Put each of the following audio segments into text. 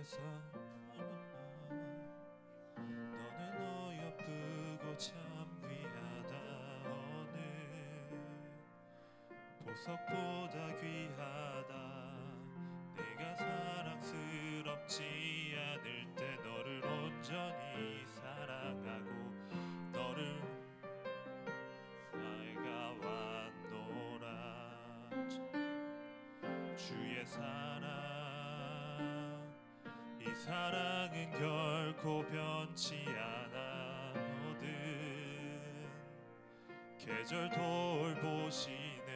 주께서 너는 어여쁘고 참 귀하다. 어느 보석보다 귀하다. 내가 사랑스럽지 않을 때 너를 온전히 사랑하고 너를 내가 왔노라. 주의 사랑, 이 사랑은 결코 변치 않아. 모든 계절 돌보시네.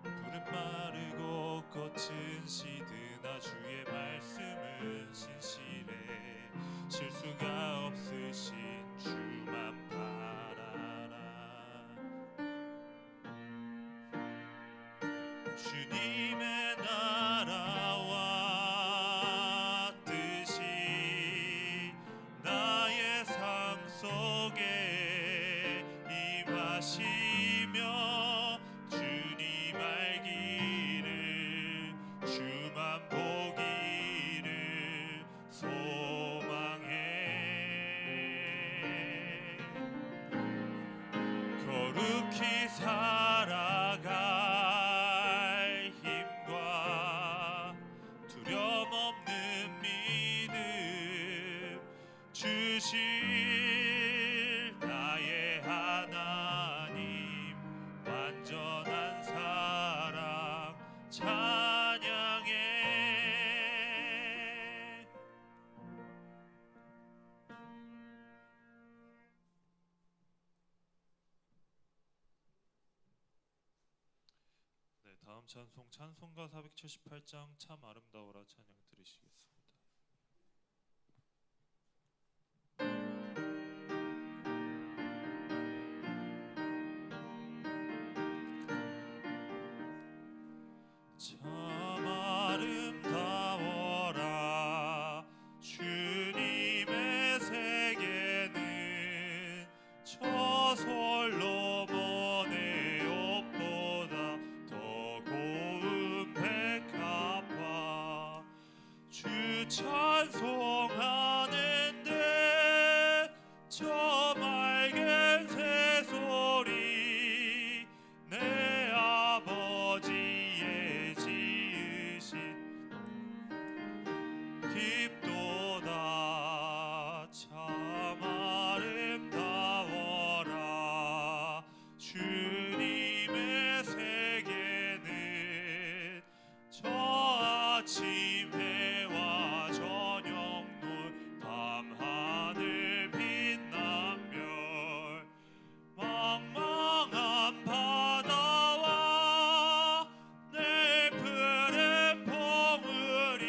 푸른 마르고 꽃은 시드나 주의 말씀은 신실해. 실수가 없으신 주만 바라라. 주님의 나라와 뜻이 나의 삶 속에 임하시며 주님 알기를 주만 보기를 소망해. 거룩히 살아갈 힘과 두려움 없는 믿음 주실 나의 하나님. 완전한 사랑 찬양해. 네, 다음 찬송 찬송가 478장 참 아름다워라 찬양 들으시겠습니다. 참 아름다워라 주님의 세계는 저 솔로몬의 옷보다 더 고운 백합화. 주 찬송하는데 저 맑은 새소리 내 아버지의 지으신 깊도다. 참 아름다워라 주님의 세계는 저 아침 해와 저녁 노을 밤하늘 빛난 별 망망한 바다와 내 푸른 봉우리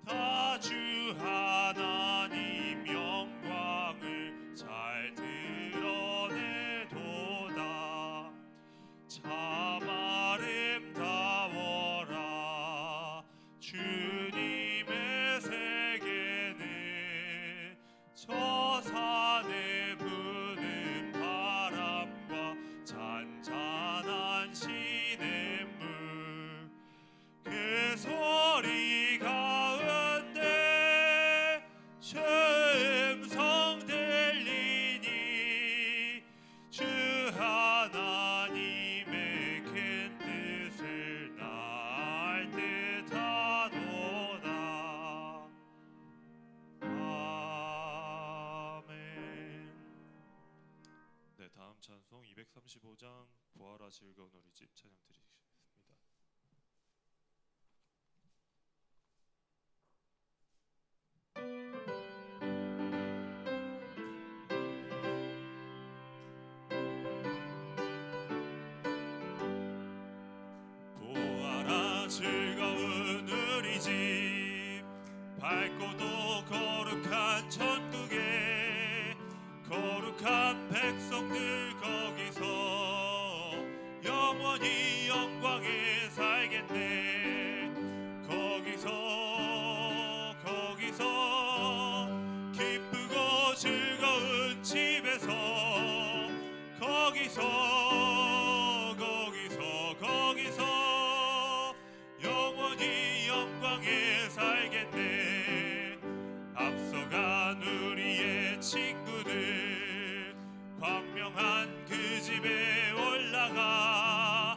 다 주 하나님 영광을 잘 드러내도다. 참 아름다워라 주님의 세계는 저 산에 부는 바람과 잔잔한 시냇물 그 소리 가운데 주 음성 들리니 주 하나님의 큰 뜻을 날 듯하도다. 아멘. 네, 다음 찬송 235장 부활아 즐거운 우리 집 찬양 드리겠습니다. 부활아 즐거운 우리 집 밝고도 거룩한 천국에 거룩한 백성들 거기서 영원히 영광에 살겠네. 거기서 기쁘고 즐거운 집에서 거기서 영원히 영광에 살 찬양한 그 집에 올라가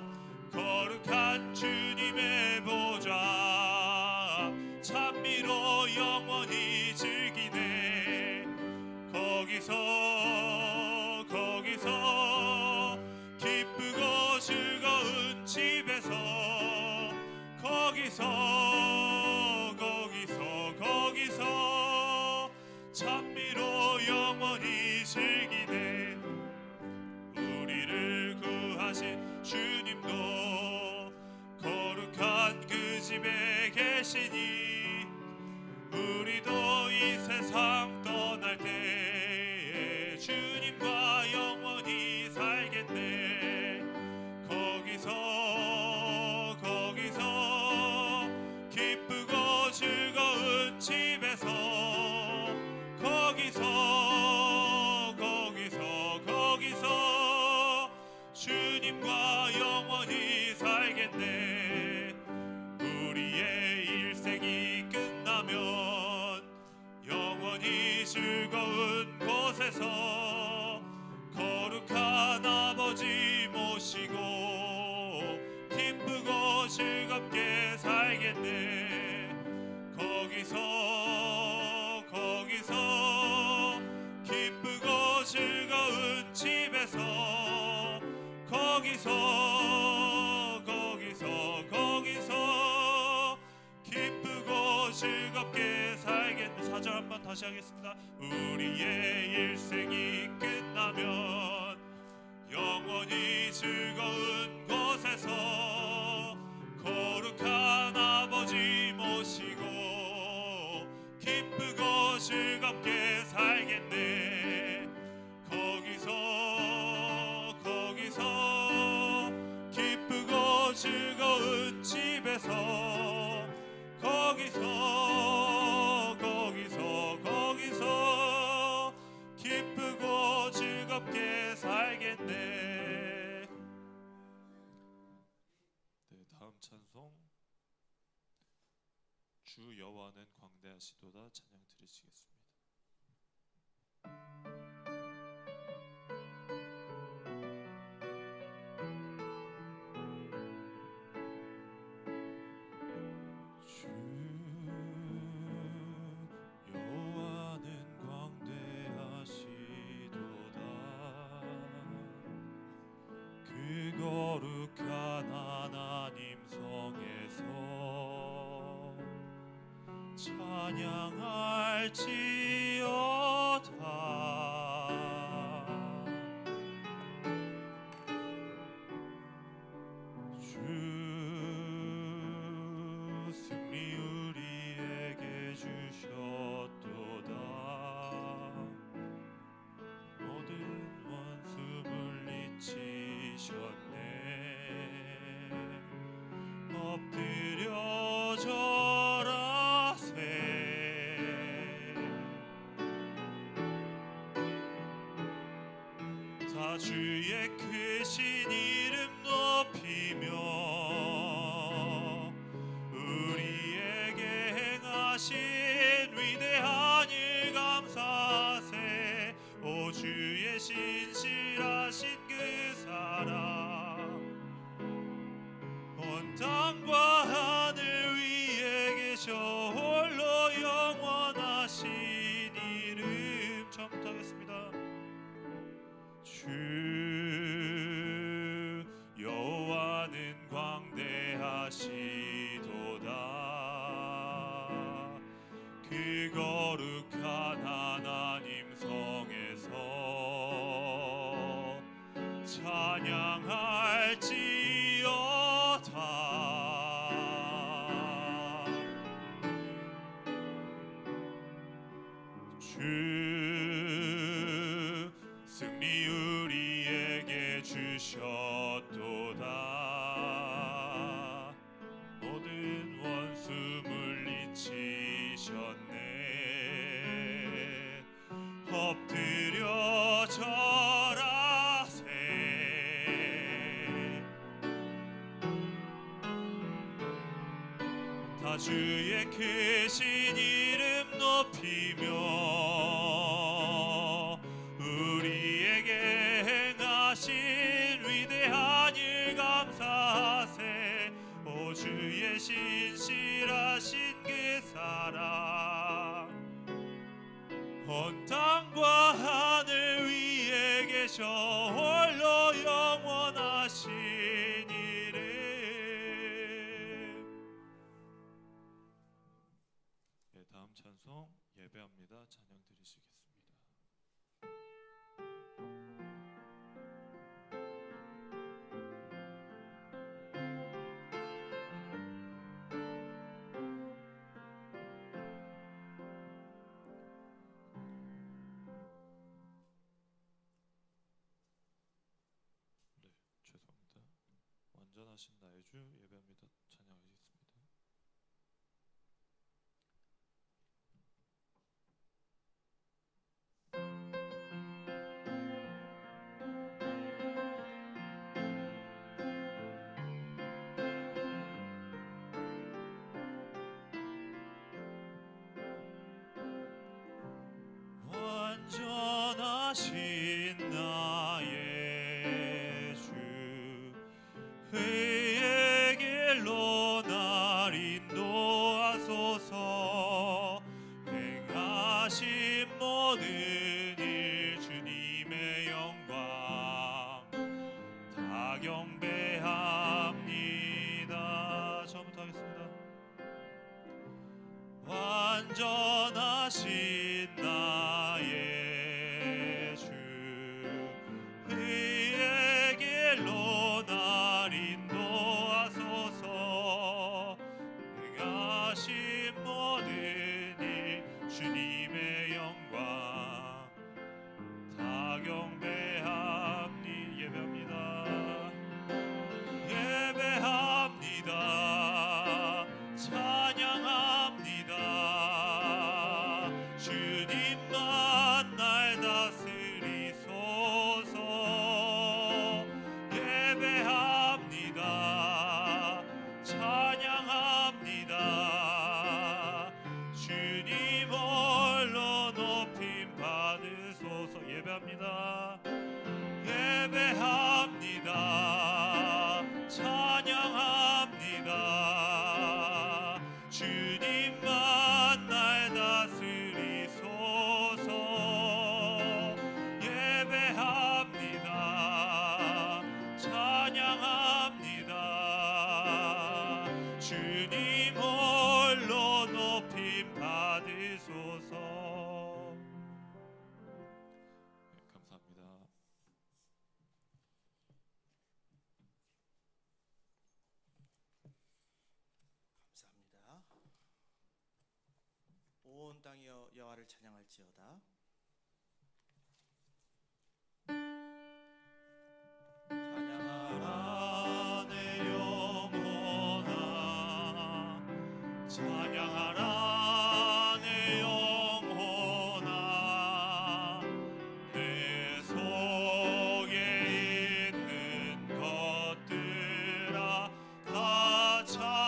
거룩한 주님의 보좌 찬미로 영원히 즐기네. 거기서 기쁘고 즐거운 집에서 거기서 찬미로 영원히 즐기네. 우리를 구하신 주님도 거룩한 그 집에 계시니 우리도 이 세상 떠날 때 주님과 영원히 살겠네. 거기서 기쁘고 즐거운 집에서 거기서 주님과 영원히 살겠네. 우리의 일생이 끝나면 영원히 즐거운 곳에서 거룩한 아버지 모시고 기쁘고 즐겁게 살겠네. 거기서 기쁘고 즐거운 집에서 거기서 기쁘고 즐겁게 살겠네. 4절 한번 다시 하겠습니다. 우리의 일생이 끝나면 영원히 즐거운 곳에서 거룩한 아버지 모시고 기쁘고 즐겁게 살겠네. 거기서 기쁘고 즐거운 집에서 거기서 기쁘고 즐겁게 살겠네. 네, 다음 찬송 주 여호와는 광대하시도다 찬양 드리시겠습니다. 거룩한 하나님 성에서 찬양할지어다. 주 승리 우리에게 주셨도다. 모든 원수 물리치셨네. 엎드려 절하세. 다 주의 크신 이름 높이며 우리에게 행하신 위대한 일 감사하세. 오 주의 신실하신 그 사랑 온 땅과 하늘 위에 계셔 홀로 영원하신 이름. 처음부터 하겠습니다. 주 여호와는 광대하시도다. 그 거룩한 하나님 성에서 찬양할지어다. 주 승리 우리에게 주셨도다. 모든 원수 물리치셨네. 엎드려 절하세. 다 주의 크신 이름 높이며 우리에게 신실하신 그 사랑 온 땅과 하늘 위에 계셔 홀로 영원하신 이름. 예, 다음 찬송 예배합니다. 찬양 드리시겠습니다. 죄송합니다. 완전하신 나의 주 예배합니다. 찬양하겠습니다. 완전하신 나의 주 의의 길로 날 인도하소서. 행하신 모든 일 주님의 영광 다 경배합니다. 처음부터 하겠습니다. 완전하신 나의 주 의의 길로 날 인도하소서. 행하신 모든 일 주님의 영광 다 경배합니. 예배합니다. 예배합니다. 찬양합니다. 주님만 날 다스리소서. 예배합니다. 찬양합니다. 주님 홀로 높임 받으소서. 예배합니다. 예배합니다. 찬양합니다. 주님만 날 다스리소서. 예배합니다. 찬양합니다. 주님 홀로 높임 받으소서. 네, 감사합니다. 감사합니다. 온 땅이여 여호와를 찬양할지어다. 찬양하라 내 영혼아. 찬양하라 내 영혼아. 내 속에 있는 것들아 다 찬양하라.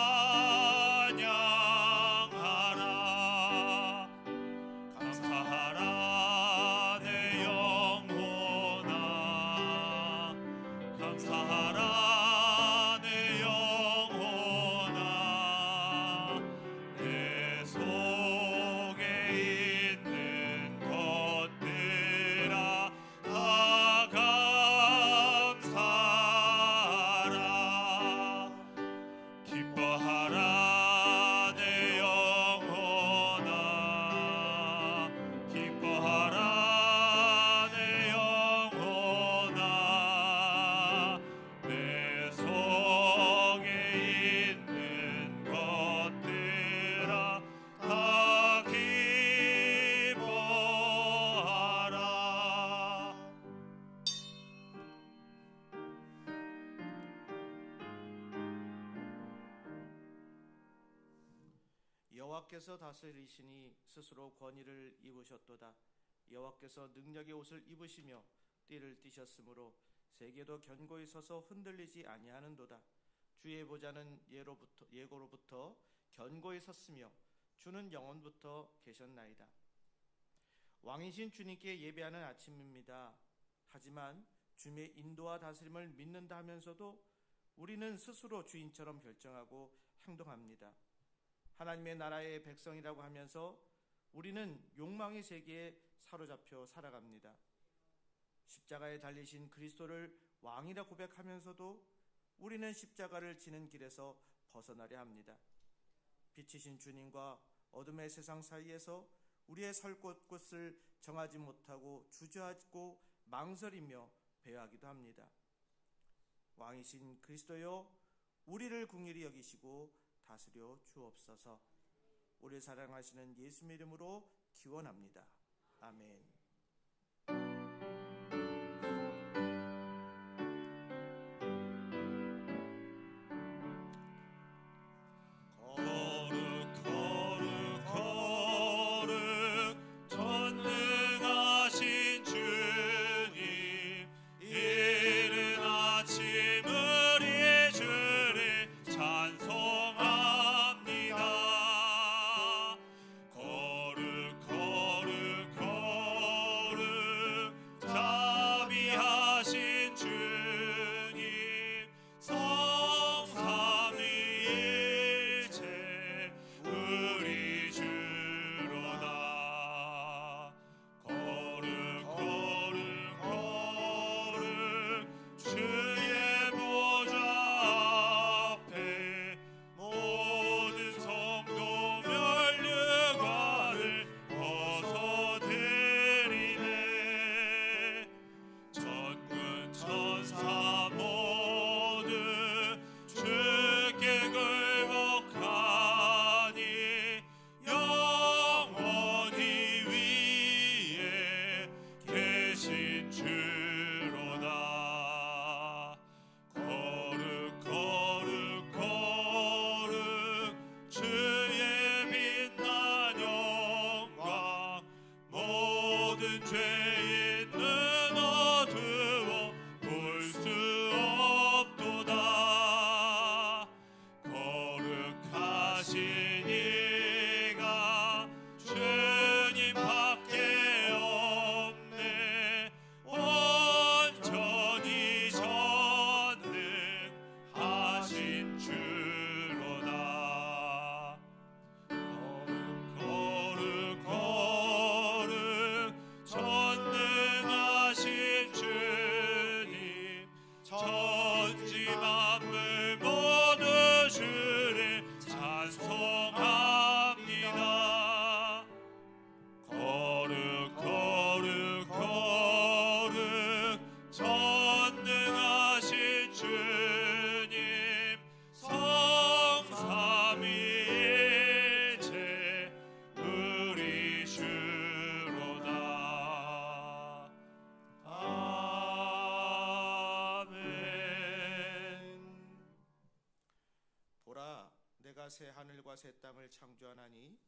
감사하라 내 영혼아. 감사하라 내 영혼아. 내 속에 있는 것들아 다 감사하라. 기뻐하라 내 영혼아. 기뻐하라 내 영혼아. 내 속에 있는 것들아 다 기뻐하라. 여호와께서 다스리시니 스스로 권위를 입으셨도다. 여호와께서 능력의 옷을 입으시며 띠를 띠셨으므로 세계도 견고히 서서 흔들리지 아니하는도다. 주의 보좌는 예고로부터 견고히 섰으며 주는 영원부터 계셨나이다. 왕이신 주님께 예배하는 아침입니다. 하지만 주님의 인도와 다스림을 믿는다 하면서도 우리는 스스로 주인처럼 결정하고 행동합니다. 하나님의 나라의 백성이라고 하면서 우리는 욕망의 세계에 사로잡혀 살아갑니다. 십자가에 달리신 그리스도를 왕이라 고백하면서도 우리는 십자가를 지는 길에서 벗어나려 합니다. 빛이신 주님과 어둠의 세상 사이에서 우리의 설 곳을 정하지 못하고 주저하고 망설이며 배회하기도 합니다. 왕이신 그리스도여, 우리를 긍휼히 여기시고 다스려 주옵소서. 우리를 사랑하시는 예수님의 이름으로 기원합니다. 아멘. 내가 새 하늘과 새 땅을 창조하나니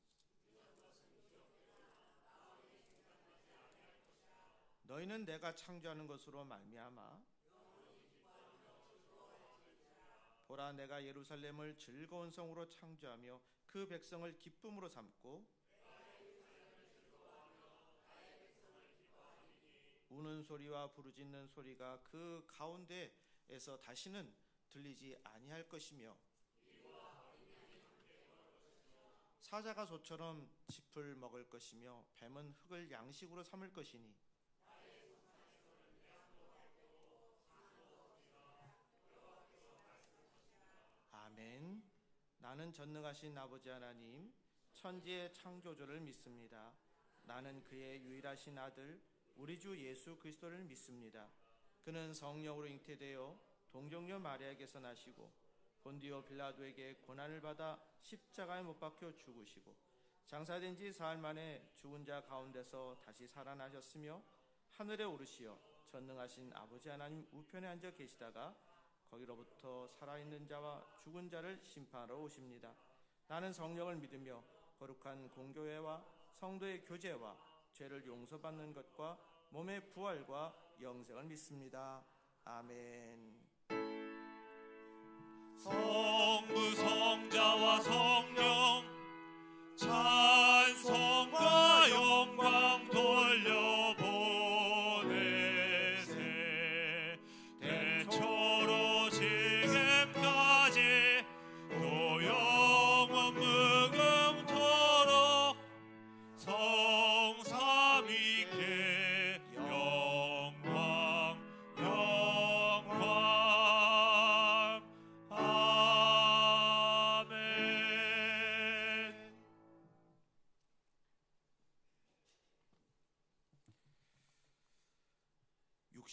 너희는 내가 창조하는 것으로 말미암아 보라, 내가 예루살렘을 즐거운 성으로 창조하며 그 백성을 기쁨으로 삼고 우는 소리와 부르짖는 소리가 그 가운데에서 다시는 들리지 아니할 것이며 사자가 소처럼 짚을 먹을 것이며 뱀은 흙을 양식으로 삼을 것이니 아멘. 나는 전능하신 아버지 하나님 천지의 창조주를 믿습니다. 나는 그의 유일하신 아들 우리 주 예수 그리스도를 믿습니다. 그는 성령으로 잉태되어 동정녀 마리아에게서 나시고 본디오 빌라도에게 고난을 받아 십자가에 못 박혀 죽으시고 장사된 지 사흘 만에 죽은 자 가운데서 다시 살아나셨으며 하늘에 오르시어 전능하신 아버지 하나님 우편에 앉아 계시다가 거기로부터 살아있는 자와 죽은 자를 심판하러 오십니다. 나는 성령을 믿으며 거룩한 공교회와 성도의 교제와 죄를 용서받는 것과 몸의 부활과 영생을 믿습니다. 아멘. 성부 성자와 성령 찬송과 영광 돌려보내세 대초로 지금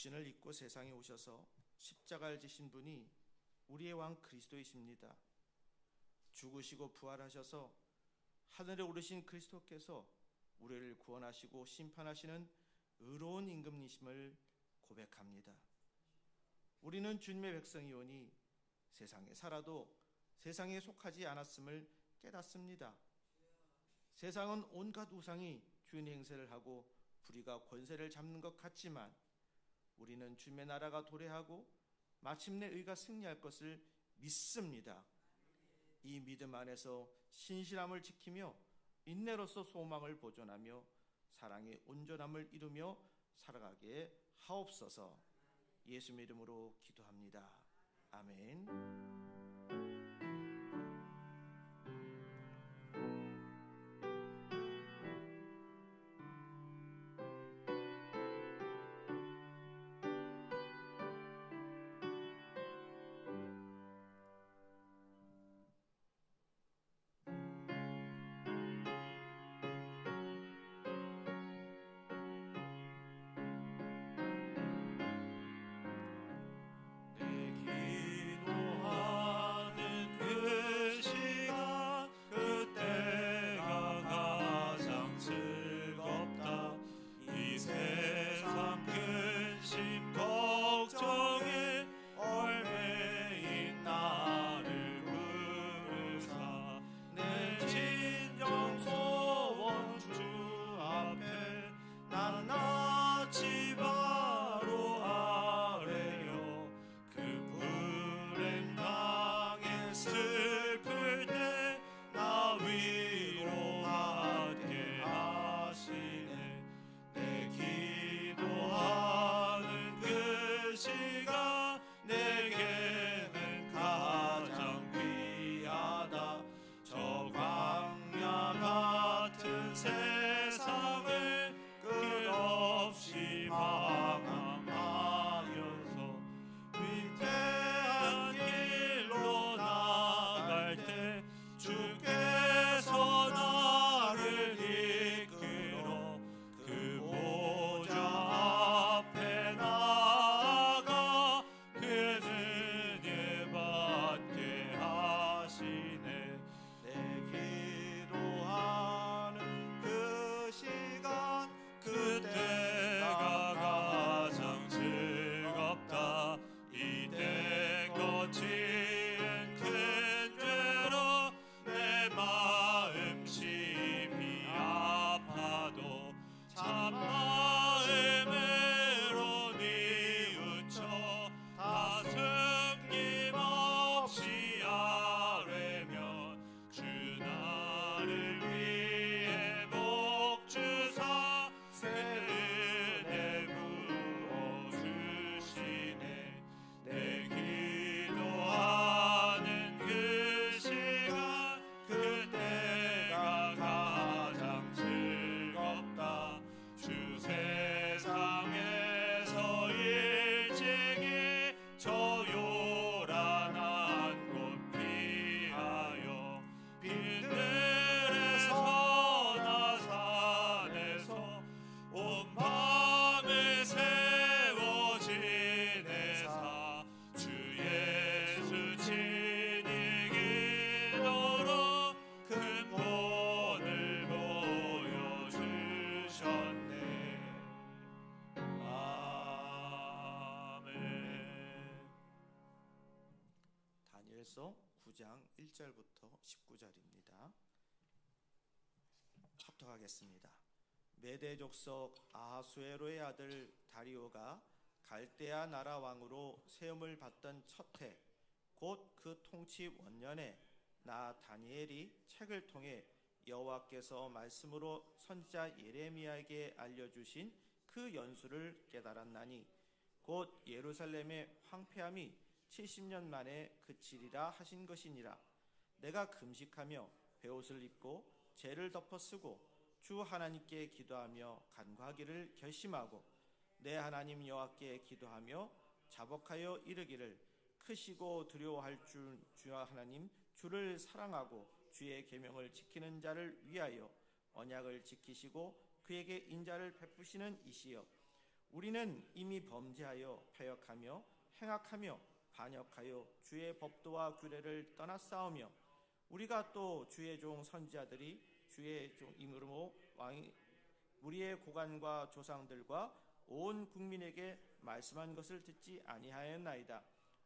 육신을 입고 세상에 오셔서 십자가를 지신 분이 우리의 왕 그리스도이십니다. 죽으시고 부활하셔서 하늘에 오르신 그리스도께서 우리를 구원하시고 심판하시는 의로운 임금이심을 고백합니다. 우리는 주님의 백성이오니 세상에 살아도 세상에 속하지 않았음을 깨닫습니다. 세상은 온갖 우상이 주인 행세를 하고 불의가 권세를 잡는 것 같지만 우리는 주님의 나라가 도래하고 마침내 의가 승리할 것을 믿습니다. 이 믿음 안에서 신실함을 지키며 인내로서 소망을 보존하며 사랑의 온전함을 이루며 살아가게 하옵소서. 예수 이름으로 기도합니다. 아멘. 다니엘서 9장 1절부터 19절입니다. 합독하겠습니다. 메대 족속 아하수에로의 아들 다리오가 갈대아 나라 왕으로 세움을 받던 첫 해, 곧 그 통치 원년에 나 다니엘이 책을 통해 여호와께서 말씀으로 선지자 예레미야에게 알려주신 그 연수를 깨달았나니 곧 예루살렘의 황폐함이 70년 만에 그치리라 하신 것이니라. 내가 금식하며 베옷을 입고 죄를 덮어 쓰고 주 하나님께 기도하며 간구하기를 결심하고 내 하나님 여호와께 기도하며 자복하여 이르기를 크시고 두려워할 주 하나님 주를 사랑하고 주의 계명을 지키는 자를 위하여 언약을 지키시고 그에게 인자를 베푸시는 이시여 우리는 이미 범죄하여 패역하며 행악하며 반역하여 주의 법도와 규례를 떠나싸우며 우리가 또 주의 종 선지자들이 주의 종임으로 우리의 고관과 조상들과 온 국민에게 말씀한 것을 듣지 아니하였나이다.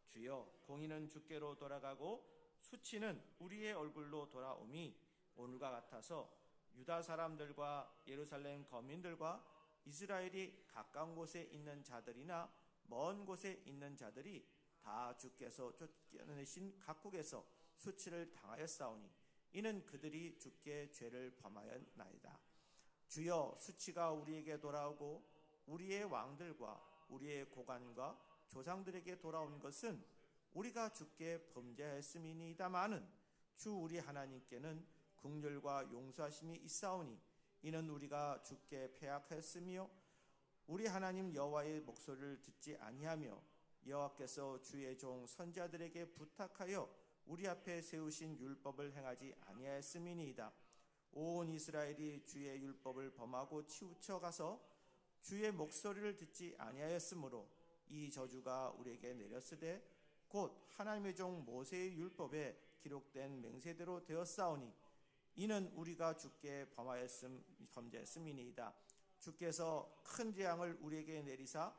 주여, 공의는 주께로 돌아가고 수치는 우리의 얼굴로 돌아오미 오늘과 같아서 유다 사람들과 예루살렘 거민들과 이스라엘이 가까운 곳에 있는 자들이나 먼 곳에 있는 자들이 다 주께서 쫓겨내신 각국에서 수치를 당하였사오니 이는 그들이 주께 죄를 범하였나이다. 주여, 수치가 우리에게 돌아오고 우리의 왕들과 우리의 고관과 조상들에게 돌아온 것은 우리가 주께 범죄하였음이니이다마는 주 우리 하나님께는 긍휼과 용서하심이 있사오니 이는 우리가 주께 패악하였으며 우리 하나님 여호와의 목소리를 듣지 아니하며 여호와께서 주의 종 선지자들에게 부탁하여 우리 앞에 세우신 율법을 행하지 아니하였음이니이다. 온 이스라엘이 주의 율법을 범하고 치우쳐 가서 주의 목소리를 듣지 아니하였으므로 이 저주가 우리에게 내렸으되 곧 하나님의 종 모세의 율법에 기록된 맹세대로 되었사오니 이는 우리가 주께 범죄했음이니이다. 주께서 큰 재앙을 우리에게 내리사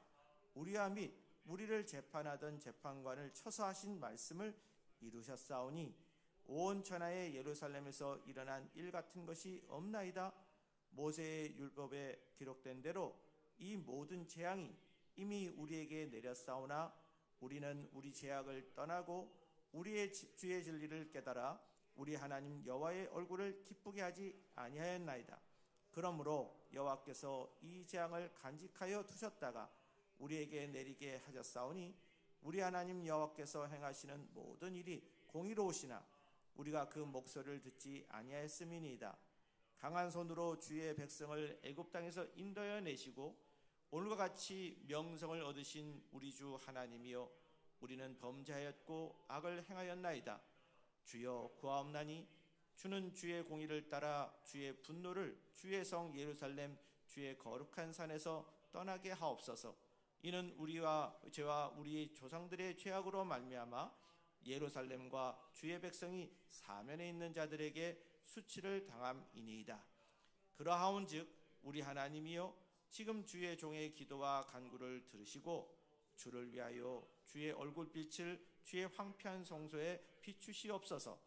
우리와 및 우리를 재판하던 재판관을 처사하신 말씀을 이루셨사오니 온 천하의 예루살렘에서 일어난 일 같은 것이 없나이다. 모세의 율법에 기록된 대로 이 모든 재앙이 이미 우리에게 내렸사오나 우리는 우리 죄악을 떠나고 우리의 주의 진리를 깨달아 우리 하나님 여호와의 얼굴을 기쁘게 하지 아니하였나이다. 그러므로 여호와께서 이 재앙을 간직하여 두셨다가 우리에게 내리게 하셨사오니 우리 하나님 여호와께서 행하시는 모든 일이 공의로우시나 우리가 그 목소리를 듣지 아니하였음이니이다. 강한 손으로 주의 백성을 애굽 땅에서 인도하여 내시고 오늘과 같이 명성을 얻으신 우리 주 하나님이여 우리는 범죄하였고 악을 행하였나이다. 주여, 구하옵나니 주는 주의 공의를 따라 주의 분노를 주의 성 예루살렘 주의 거룩한 산에서 떠나게 하옵소서. 이는 우리와 죄와 우리 조상들의 죄악으로 말미암아 예루살렘과 주의 백성이 사면에 있는 자들에게 수치를 당함이니이다. 그러하온즉 우리 하나님이여 지금 주의 종의 기도와 간구를 들으시고 주를 위하여 주의 얼굴빛을 주의 황폐한 성소에 비추시옵소서.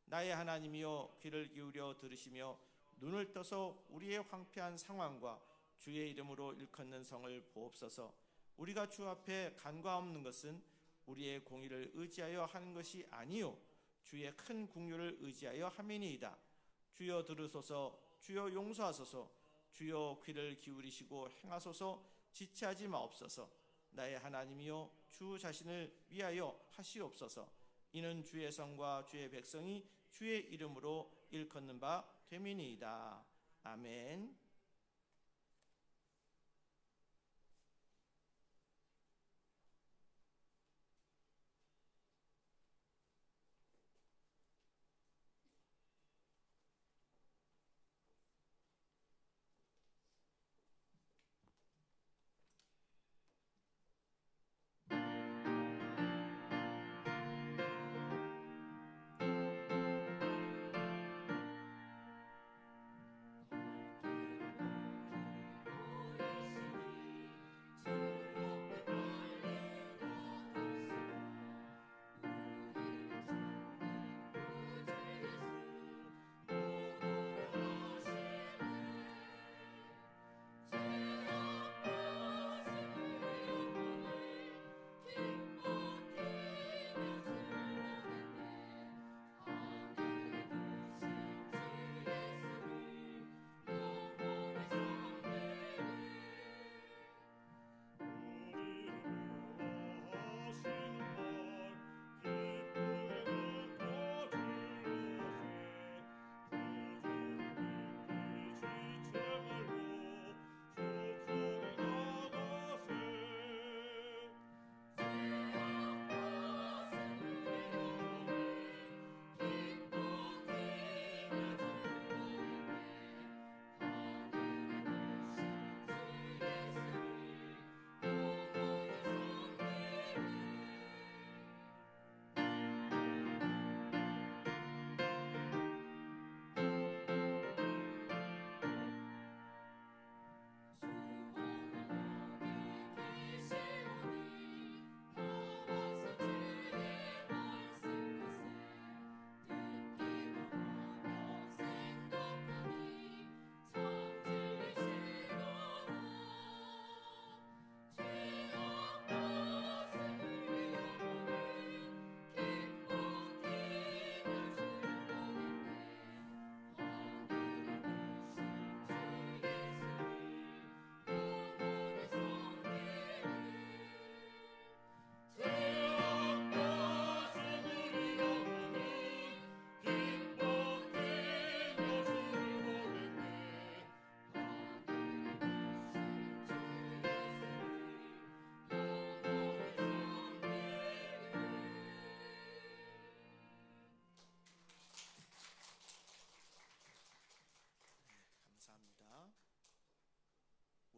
나의 하나님이여 귀를 기울여 들으시며 눈을 떠서 우리의 황폐한 상황과 주의 이름으로 일컫는 성을 보옵소서. 우리가 주 앞에 간과없는 것은 우리의 공의를 의지하여 하는 것이 아니요 주의 큰 긍휼을 의지하여 함이니이다. 주여 들으소서. 주여 용서하소서. 주여 귀를 기울이시고 행하소서. 지체하지 마옵소서. 나의 하나님이여 주 자신을 위하여 하시옵소서. 이는 주의 성과 주의 백성이 주의 이름으로 일컫는 바 됨이니이다. 아멘.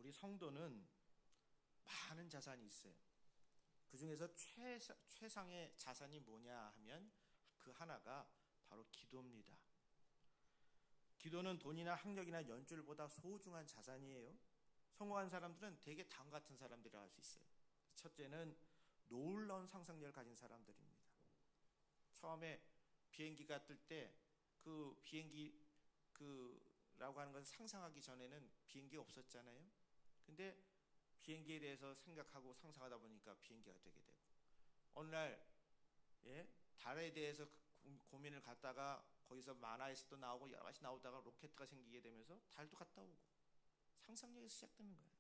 우리 성도는 많은 자산이 있어요. 그 중에서 최상의 자산이 뭐냐 하면 그 하나가 바로 기도입니다. 기도는 돈이나 학력이나 연줄보다 소중한 자산이에요. 성공한 사람들은 되게 다음 같은 사람들이라 할 수 있어요. 첫째는 놀라운 상상력을 가진 사람들입니다. 처음에 비행기가 뜰 때 그 비행기 라고 하는 건 상상하기 전에는 비행기가 없었잖아요. 근데 비행기에 대해서 생각하고 상상하다 보니까 비행기가 되게 되고, 어느 날 달에 대해서 고민을 갖다가 거기서 만화에서도 나오고 여러 가지 나오다가 로켓가 생기게 되면서 달도 갔다 오고, 상상력에서 시작되는 거예요.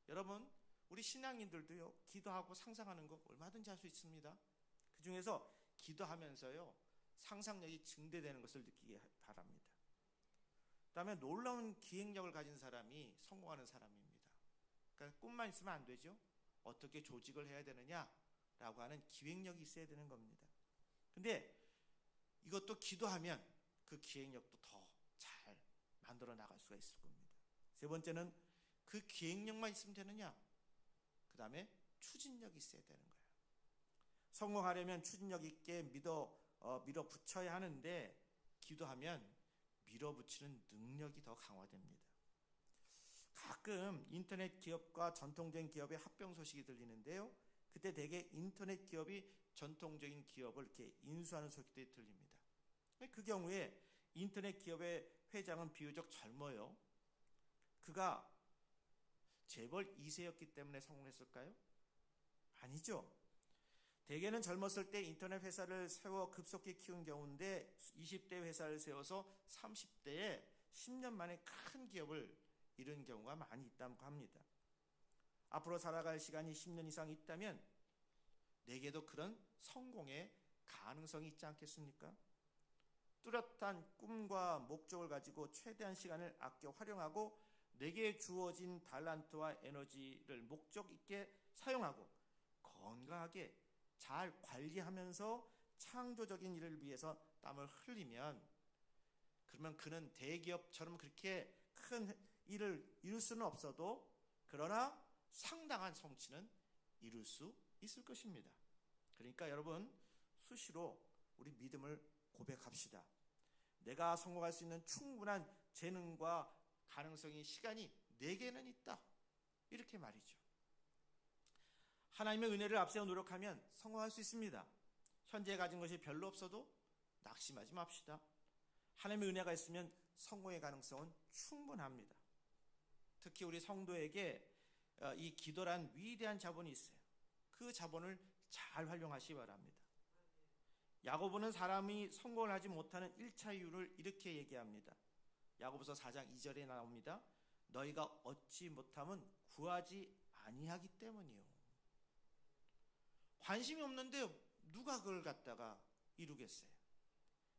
여러분, 우리 신앙인들도요, 기도하고 상상하는 거 얼마든지 할 수 있습니다. 그 중에서 기도하면서요, 상상력이 증대되는 것을 느끼기 바랍니다. 그 다음에 놀라운 기획력을 가진 사람이 성공하는 사람입니다. 그러니까 꿈만 있으면 안 되죠. 어떻게 조직을 해야 되느냐라고 하는 기획력이 있어야 되는 겁니다. 근데 이것도 기도하면 그 기획력도 더 잘 만들어 나갈 수가 있을 겁니다. 세 번째는 그 기획력만 있으면 되느냐? 그 다음에 추진력이 있어야 되는 거예요. 성공하려면 추진력 있게 밀어붙여야 하는데, 기도하면 밀어붙이는 능력이 더 강화됩니다. 가끔 인터넷 기업과 전통적인 기업의 합병 소식이 들리는데요, 그때 대개 인터넷 기업이 전통적인 기업을 이렇게 인수하는 소식들이 들립니다. 그 경우에 인터넷 기업의 회장은 비교적 젊어요. 그가 재벌 2세였기 때문에 성공했을까요? 아니죠. 대개는 젊었을 때 인터넷 회사를 세워 급속히 키운 경우인데, 20대 회사를 세워서 30대에 10년 만에 큰 기업을 이룬 경우가 많이 있다고 합니다. 앞으로 살아갈 시간이 10년 이상 있다면 내게도 그런 성공의 가능성이 있지 않겠습니까? 뚜렷한 꿈과 목적을 가지고 최대한 시간을 아껴 활용하고, 내게 주어진 달란트와 에너지를 목적 있게 사용하고 건강하게 잘 관리하면서 창조적인 일을 위해서 땀을 흘리면, 그러면 그는 대기업처럼 그렇게 큰 일을 이룰 수는 없어도, 그러나 상당한 성취는 이룰 수 있을 것입니다. 그러니까 여러분, 수시로 우리 믿음을 고백합시다. 내가 성공할 수 있는 충분한 재능과 가능성이, 시간이 내게는 있다, 이렇게 말이죠. 하나님의 은혜를 앞세워 노력하면 성공할 수 있습니다. 현재 가진 것이 별로 없어도 낙심하지 맙시다. 하나님의 은혜가 있으면 성공의 가능성은 충분합니다. 특히 우리 성도에게 이 기도란 위대한 자본이 있어요. 그 자본을 잘 활용하시기 바랍니다. 야고보는 사람이 성공을 하지 못하는 1차 이유를 이렇게 얘기합니다. 야고보서 4장 2절에 나옵니다. 너희가 얻지 못함은 구하지 아니하기 때문이요. 관심이 없는데 누가 그걸 갖다가 이루겠어요?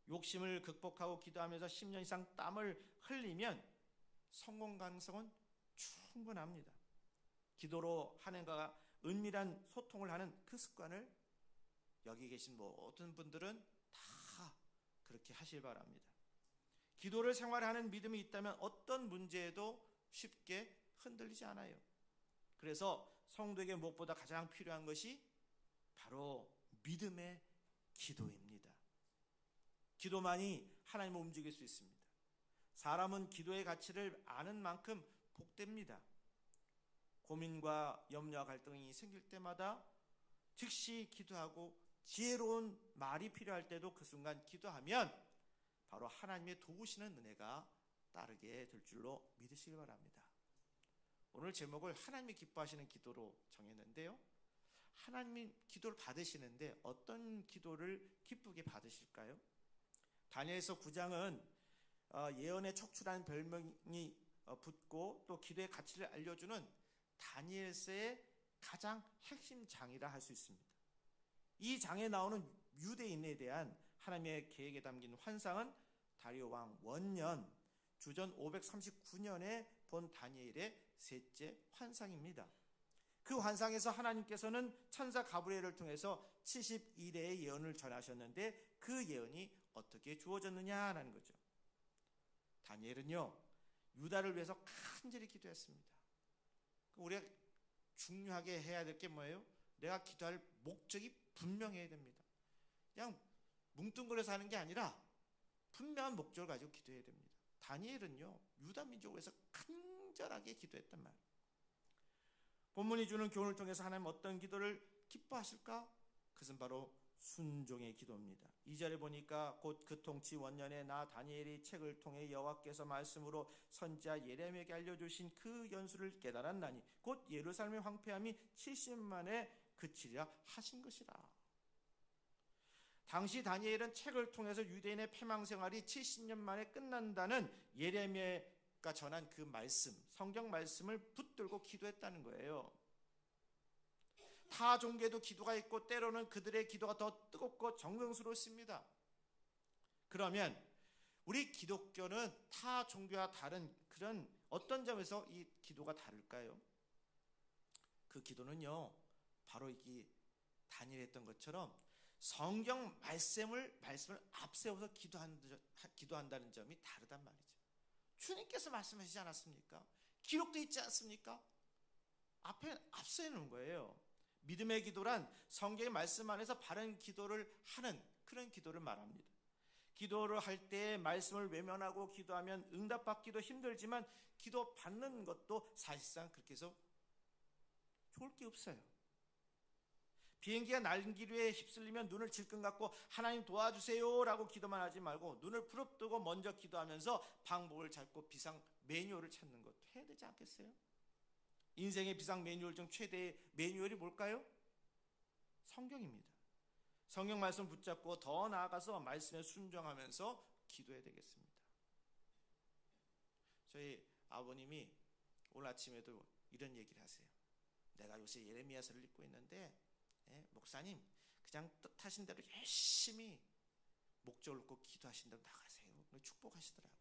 욕심을 극복하고 기도하면서 10년 이상 땀을 흘리면 성공 가능성은 충분합니다. 기도로 하나님과 은밀한 소통을 하는 그 습관을 여기 계신 모든 분들은 다 그렇게 하실 바랍니다. 기도를 생활하는 믿음이 있다면 어떤 문제에도 쉽게 흔들리지 않아요. 그래서 성도에게 무엇보다 가장 필요한 것이 바로 믿음의 기도입니다. 기도만이 하나님을 움직일 수 있습니다. 사람은 기도의 가치를 아는 만큼 복됩니다. 고민과 염려와 갈등이 생길 때마다 즉시 기도하고, 지혜로운 말이 필요할 때도 그 순간 기도하면 바로 하나님의 도우시는 은혜가 따르게 될 줄로 믿으시기 바랍니다. 오늘 제목을 하나님이 기뻐하시는 기도로 정했는데요, 하나님이 기도를 받으시는데 어떤 기도를 기쁘게 받으실까요? 다니엘서 9장은 예언의 척추라는 별명이 붙고, 또 기도의 가치를 알려주는 다니엘서의 가장 핵심 장이라 할 수 있습니다. 이 장에 나오는 유대인에 대한 하나님의 계획에 담긴 환상은 다리오 왕 원년 주전 539년에 본 다니엘의 셋째 환상입니다. 그 환상에서 하나님께서는 천사 가브리엘을 통해서 71회의 예언을 전하셨는데, 그 예언이 어떻게 주어졌느냐라는 거죠. 다니엘은요, 유다를 위해서 간절히 기도했습니다. 우리가 중요하게 해야 될 게 뭐예요? 내가 기도할 목적이 분명해야 됩니다. 그냥 뭉뚱그려서 하는 게 아니라 분명한 목적을 가지고 기도해야 됩니다. 다니엘은요, 유다 민족을 위해서 간절하게 기도했단 말이에요. 본문이 주는 교훈을 통해서 하나님 어떤 기도를 기뻐하실까? 그것은 바로 순종의 기도입니다. 2절에 보니까 곧 그 통치 원년에 나 다니엘이 책을 통해 여호와께서 말씀으로 선지자 예레미야에게 알려주신 그 연수를 깨달았나니 곧 예루살렘의 황폐함이 70년 만에 그치리라 하신 것이라. 당시 다니엘은 책을 통해서 유대인의 패망 생활이 70년 만에 끝난다는 예레미야가 전한 그 말씀, 성경 말씀을 붙들고 기도했다는 거예요. 타 종교에도 기도가 있고 때로는 그들의 기도가 더 뜨겁고 정성스럽습니다. 그러면 우리 기독교는 타 종교와 다른 그런 어떤 점에서 이 기도가 다를까요? 그 기도는요, 바로 이 다니엘이 했던 것처럼 성경 말씀을 앞세워서 기도한다는 점이 다르단 말이죠. 주님께서 말씀하시지 않았습니까? 기록도 있지 않습니까? 앞서 놓은 거예요. 믿음의 기도란 성경의 말씀 안에서 바른 기도를 하는 그런 기도를 말합니다. 기도를 할 때 말씀을 외면하고 기도하면 응답받기도 힘들지만 기도 받는 것도 사실상 그렇게 해서 좋을 게 없어요. 비행기가 날기류에 휩쓸리면 눈을 질끈 감고 하나님 도와주세요 라고 기도만 하지 말고 눈을 부릅뜨고 먼저 기도하면서 방법을 찾고 비상 매뉴얼을 찾는 것도 해야 되지 않겠어요? 인생의 비상 매뉴얼 중 최대의 매뉴얼이 뭘까요? 성경입니다. 성경 말씀 붙잡고 더 나아가서 말씀에 순종하면서 기도해야 되겠습니다. 저희 아버님이 오늘 아침에도 이런 얘기를 하세요. 내가 요새 예레미야서를 읽고 있는데 목사님 그냥 뜻하신 대로 열심히 목적을 놓고 기도하신 대로 나가세요. 축복하시더라고요.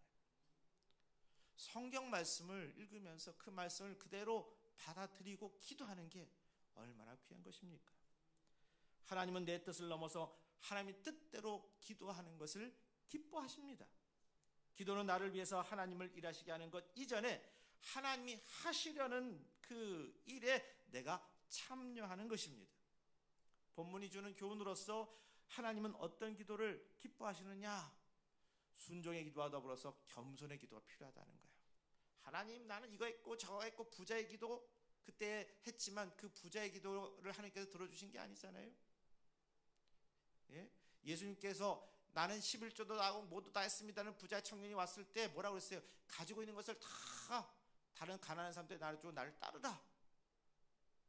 성경 말씀을 읽으면서 그 말씀을 그대로 받아들이고 기도하는 게 얼마나 귀한 것입니까? 하나님은 내 뜻을 넘어서 하나님의 뜻대로 기도하는 것을 기뻐하십니다. 기도는 나를 위해서 하나님을 일하시게 하는 것 이전에 하나님이 하시려는 그 일에 내가 참여하는 것입니다. 본문이 주는 교훈으로서 하나님은 어떤 기도를 기뻐하시느냐? 순종의 기도와 더불어서 겸손의 기도가 필요하다는 거예요. 하나님 나는 이거 했고 저거 했고 부자의 기도 그때 했지만 그 부자의 기도를 하나님께서 들어주신 게 아니잖아요. 예수님께서 나는 11조도 나고 모두 다 했습니다는 부자 청년이 왔을 때 뭐라고 그랬어요? 가지고 있는 것을 다 다른 가난한 사람들 나를 주고 나를 따르라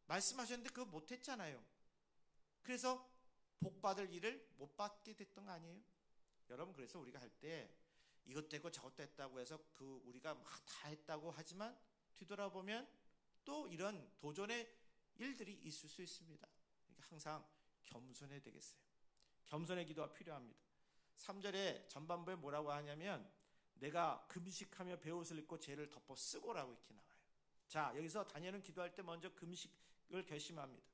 말씀하셨는데 그거 못했잖아요. 그래서 복받을 일을 못 받게 됐던 거 아니에요? 여러분 그래서 우리가 할 때 이것도 했고 저것도 했다고 해서 그 우리가 막 다 했다고 하지만 뒤돌아보면 또 이런 도전의 일들이 있을 수 있습니다. 그러니까 항상 겸손해야 되겠어요. 겸손의 기도가 필요합니다. 3절에 전반부에 뭐라고 하냐면 내가 금식하며 베옷을 입고 죄를 덮어 쓰고라고 이렇게 나와요. 자, 여기서 다니엘은 기도할 때 먼저 금식을 결심합니다.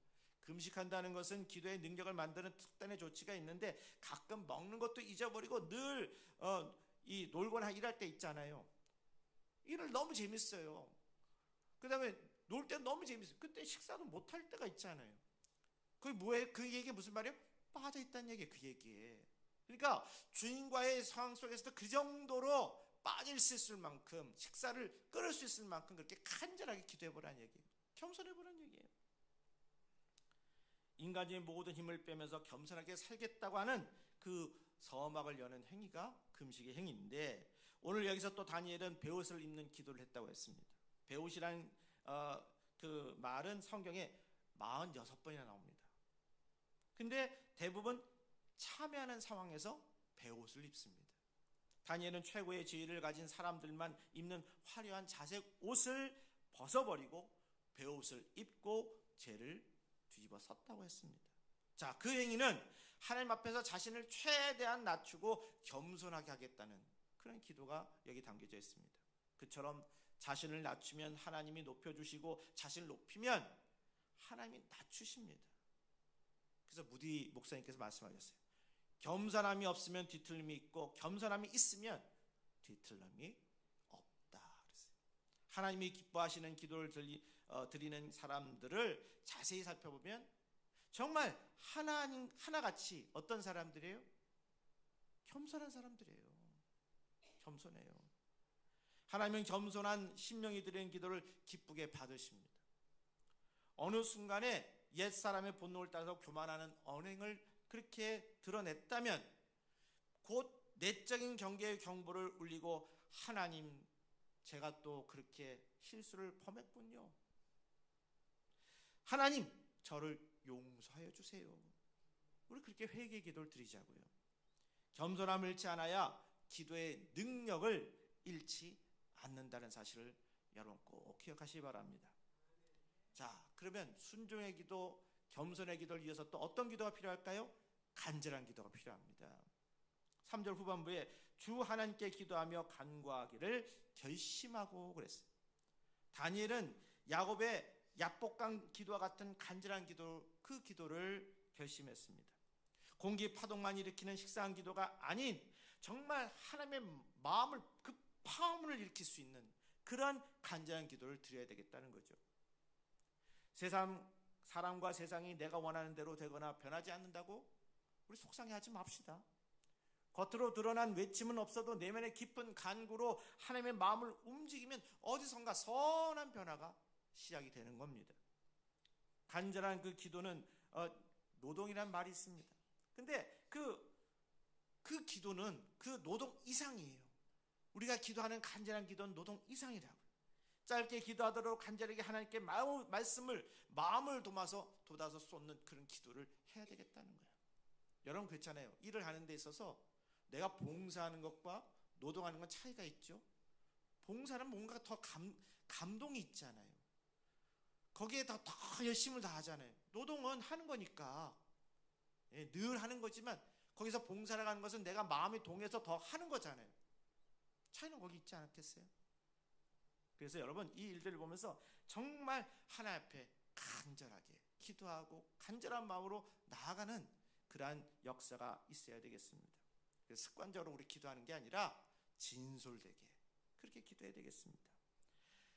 금식한다는 것은 기도의 능력을 만드는 특단의 조치가 있는데 가끔 먹는 것도 잊어버리고 늘 이 놀거나 일할 때 있잖아요. 일을 너무 재밌어요. 그 다음에 놀 때 너무 재밌어요. 그때 식사도 못할 때가 있잖아요. 그게 뭐예요? 그 얘기 무슨 말이에요? 빠져있다는 얘기예요. 그 얘기에. 그러니까 주인과의 상황 속에서도 그 정도로 빠질 수 있을 만큼 식사를 끊을 수 있을 만큼 그렇게 간절하게 기도해보라는 얘기예요. 겸손해보라는 얘기예요. 인간의 모든 힘을 빼면서 겸손하게 살겠다고 하는 그 서막을 여는 행위가 금식의 행위인데 오늘 여기서 또 다니엘은 베옷을 입는 기도를 했다고 했습니다. 베옷이라는 그 말은 성경에 46번이나 나옵니다. 근데 대부분 참여하는 상황에서 베옷을 입습니다. 다니엘은 최고의 지위를 가진 사람들만 입는 화려한 자색 옷을 벗어버리고 베옷을 입고 죄를 뒤집어 섰다고 했습니다. 자, 그 행위는 하나님 앞에서 자신을 최대한 낮추고 겸손하게 하겠다는 그런 기도가 여기 담겨져 있습니다. 그처럼 자신을 낮추면 하나님이 높여주시고 자신을 높이면 하나님이 낮추십니다. 그래서 무디 목사님께서 말씀하셨어요. 겸손함이 없으면 뒤틀림이 있고 겸손함이 있으면 뒤틀림이 없다 그랬어요. 하나님이 기뻐하시는 기도를 드리는 사람들을 자세히 살펴보면 정말 하나같이 어떤 사람들이에요? 겸손한 사람들이에요. 겸손해요. 하나님은 겸손한 심령이 드리는 기도를 기쁘게 받으십니다. 어느 순간에 옛사람의 본능을 따라서 교만하는 언행을 그렇게 드러냈다면 곧 내적인 경계의 경보를 울리고 하나님, 제가 또 그렇게 실수를 범했군요. 하나님, 저를 용서하여 주세요. 우리 그렇게 회개의 기도를 드리자고요. 겸손함을 잃지 않아야 기도의 능력을 잃지 않는다는 사실을 여러분 꼭 기억하시기 바랍니다. 자, 그러면 순종의 기도, 겸손의 기도를 이어서 또 어떤 기도가 필요할까요? 간절한 기도가 필요합니다. 3절 후반부에 주 하나님께 기도하며 간구하기를 결심하고 그랬어요. 다니엘은 야곱의 약복강 기도와 같은 간절한 기도, 그 기도를 결심했습니다. 공기 파동만 일으키는 식상한 기도가 아닌 정말 하나님의 마음을, 그 파음을 일으킬 수 있는 그러한 간절한 기도를 드려야 되겠다는 거죠. 사람과 세상이 내가 원하는 대로 되거나 변하지 않는다고 우리 속상해하지 맙시다. 겉으로 드러난 외침은 없어도 내면의 깊은 간구로 하나님의 마음을 움직이면 어디선가 선한 변화가 시작이 되는 겁니다. 간절한 그 기도는 노동이란 말이 있습니다. 근데 그 기도는 그 노동 이상이에요. 우리가 기도하는 간절한 기도는 노동 이상이라고요. 짧게 기도하도록 간절하게 하나님께 말씀을 마음을 돋아서 쏟는 그런 기도를 해야 되겠다는 거예요. 여러분 그렇잖아요. 일을 하는 데 있어서 내가 봉사하는 것과 노동하는 건 차이가 있죠. 봉사는 뭔가 더 감동이 있잖아요. 거기에 더 열심을 다하잖아요. 노동은 하는 거니까 늘 하는 거지만 거기서 봉사를 하는 것은 내가 마음이 동해서 더 하는 거잖아요. 차이는 거기 있지 않겠어요? 그래서 여러분 이 일들을 보면서 정말 하나님 앞에 간절하게 기도하고 간절한 마음으로 나아가는 그러한 역사가 있어야 되겠습니다. 그래서 습관적으로 우리 기도하는 게 아니라 진솔되게 그렇게 기도해야 되겠습니다.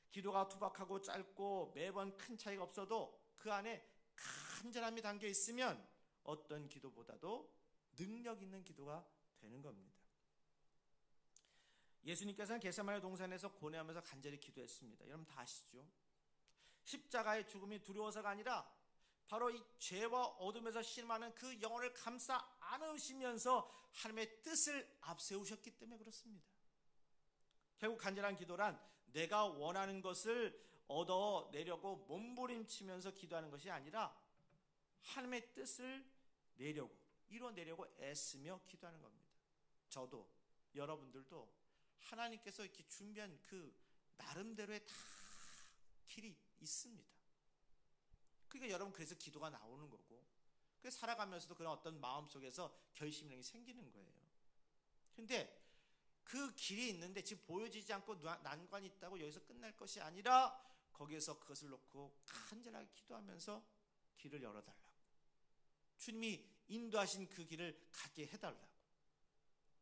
기도가 투박하고 짧고 매번 큰 차이가 없어도 그 안에 간절함이 담겨 있으면 어떤 기도보다도 능력 있는 기도가 되는 겁니다. 예수님께서는 겟세마네 동산에서 고뇌하면서 간절히 기도했습니다. 여러분 다 아시죠? 십자가의 죽음이 두려워서가 아니라 바로 이 죄와 어둠에서 실망하는 그 영혼을 감싸 안으시면서 하나님의 뜻을 앞세우셨기 때문에 그렇습니다. 결국 간절한 기도란 내가 원하는 것을 얻어내려고 몸부림치면서 기도하는 것이 아니라 하나님의 뜻을 이뤄내려고 애쓰며 기도하는 겁니다. 저도 여러분들도 하나님께서 이렇게 준비한 그 나름대로의 다 길이 있습니다. 그러니까 여러분 그래서 기도가 나오는 거고 그래서 살아가면서도 그런 어떤 마음속에서 결심력이 생기는 거예요. 근데 그 길이 있는데 지금 보여지지 않고 난관이 있다고 여기서 끝날 것이 아니라 거기에서 그것을 놓고 간절하게 기도하면서 길을 열어달라고, 주님이 인도하신 그 길을 가게 해달라고,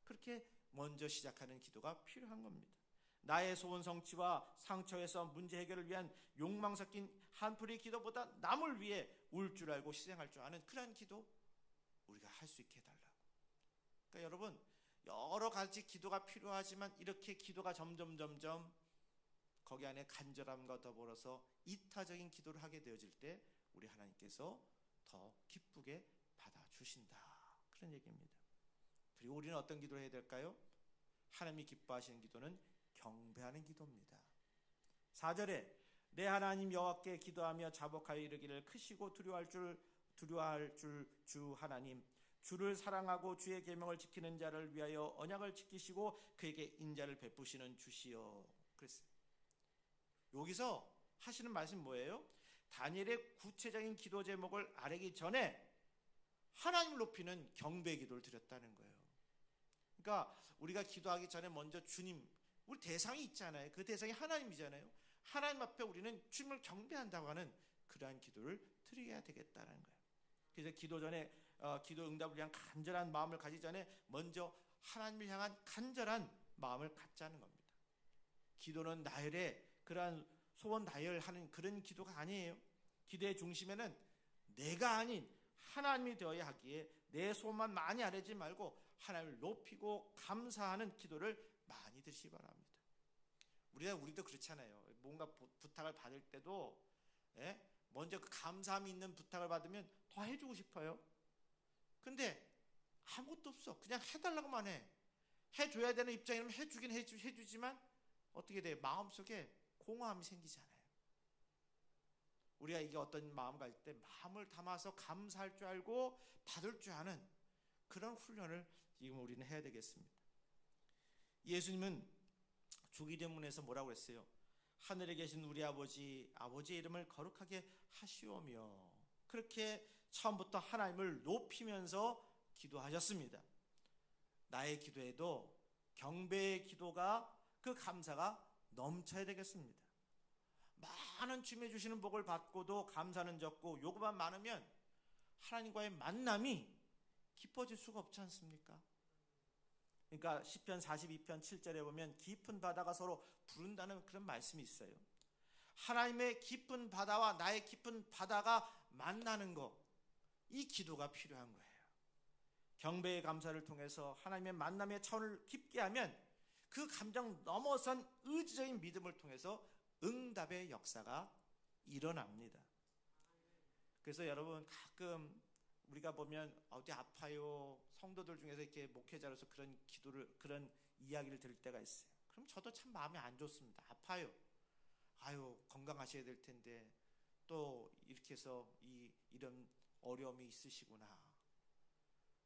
그렇게 먼저 시작하는 기도가 필요한 겁니다. 나의 소원 성취와 상처에서 문제 해결을 위한 욕망 섞인 한풀이 기도보다 남을 위해 울 줄 알고 희생할 줄 아는 그런 기도 우리가 할 수 있게 해달라고. 그러니까 여러분 여러 가지 기도가 필요하지만 이렇게 기도가 점점 거기 안에 간절함과 더불어서 이타적인 기도를 하게 되어질 때 우리 하나님께서 더 기쁘게 받아주신다, 그런 얘기입니다. 그리고 우리는 어떤 기도를 해야 될까요? 하나님이 기뻐하시는 기도는 경배하는 기도입니다. 4절에 내 하나님 여호와께 기도하며 자복하여 이르기를 크시고 두려워할 줄 주 하나님, 주를 사랑하고 주의 계명을 지키는 자를 위하여 언약을 지키시고 그에게 인자를 베푸시는 주시여. 그랬어요. 여기서 하시는 말씀이 뭐예요? 다니엘의 구체적인 기도 제목을 아뢰기 전에 하나님을 높이는 경배의 기도를 드렸다는 거예요. 그러니까 우리가 기도하기 전에 먼저 주님, 우리 대상이 있잖아요. 그 대상이 하나님이잖아요. 하나님 앞에 우리는 주님을 경배한다고 하는 그러한 기도를 드려야 되겠다는 거예요. 그래서 기도 전에 기도 응답을 위한 간절한 마음을 가지기 전에 먼저 하나님을 향한 간절한 마음을 갖자는 겁니다. 기도는 나열의 그러한 소원 다혈하는 그런 기도가 아니에요. 기도의 중심에는 내가 아닌 하나님이 되어야 하기에 내 소원만 많이 아뢰지 말고 하나님을 높이고 감사하는 기도를 많이 드시기 바랍니다. 우리도 그렇잖아요. 뭔가 부탁을 받을 때도 먼저 그 감사함이 있는 부탁을 받으면 더 해주고 싶어요. 근데 아무것도 없어. 그냥 해달라고만 해. 해줘야 되는 입장이라면 해주긴 해주지만 어떻게 돼요? 마음속에 공허함이 생기잖아요. 우리가 이게 어떤 마음 갈 때 마음을 담아서 감사할 줄 알고 받을 줄 아는 그런 훈련을 지금 우리는 해야 되겠습니다. 예수님은 주기도문에서 뭐라고 했어요? 하늘에 계신 우리 아버지의 이름을 거룩하게 하시오며, 그렇게 처음부터 하나님을 높이면서 기도하셨습니다. 나의 기도에도 경배의 기도가, 그 감사가 넘쳐야 되겠습니다. 많은 주님이 주시는 복을 받고도 감사는 적고 요구만 많으면 하나님과의 만남이 깊어질 수가 없지 않습니까? 그러니까 시편 42편 7절에 보면 깊은 바다가 서로 부른다는 그런 말씀이 있어요. 하나님의 깊은 바다와 나의 깊은 바다가 만나는 것, 이 기도가 필요한 거예요. 경배의 감사를 통해서 하나님의 만남의 차원을 깊게 하면 그 감정 넘어선 의지적인 믿음을 통해서 응답의 역사가 일어납니다. 그래서 여러분, 가끔 우리가 보면 어디 아파요, 성도들 중에서 이렇게 목회자로서 그런 이야기를 들을 때가 있어요. 그럼 저도 참 마음이 안 좋습니다. 아파요. 아유, 건강하셔야 될 텐데 또 이렇게 해서 이런 어려움이 있으시구나.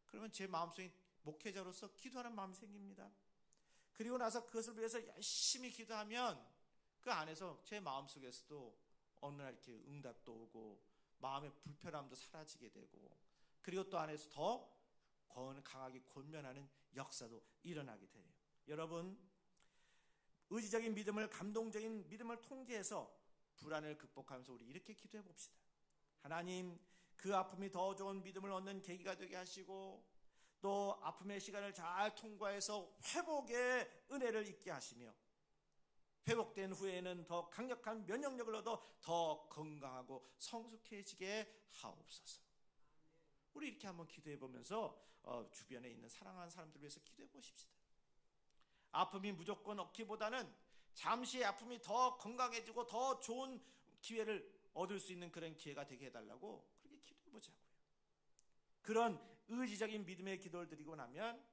그러면 제 마음속에 목회자로서 기도하는 마음이 생깁니다. 그리고 나서 그것을 위해서 열심히 기도하면 그 안에서 제 마음속에서도 어느 날 이렇게 응답도 오고 마음의 불편함도 사라지게 되고, 그리고 또 안에서 더 강하게 권면하는 역사도 일어나게 돼요. 여러분, 의지적인 믿음을, 감동적인 믿음을 통제해서 불안을 극복하면서 우리 이렇게 기도해 봅시다. 하나님, 그 아픔이 더 좋은 믿음을 얻는 계기가 되게 하시고, 또 아픔의 시간을 잘 통과해서 회복의 은혜를 있게 하시며, 회복된 후에는 더 강력한 면역력을 얻어 더 건강하고 성숙해지게 하옵소서. 우리 이렇게 한번 기도해 보면서 주변에 있는 사랑하는 사람들을 위해서 기도해 보십시다. 아픔이 무조건 없기보다는 잠시의 아픔이 더 건강해지고 더 좋은 기회를 얻을 수 있는 그런 기회가 되게 해달라고 그렇게 기도해 보자고요. 그런 의지적인 믿음의 기도를 드리고 나면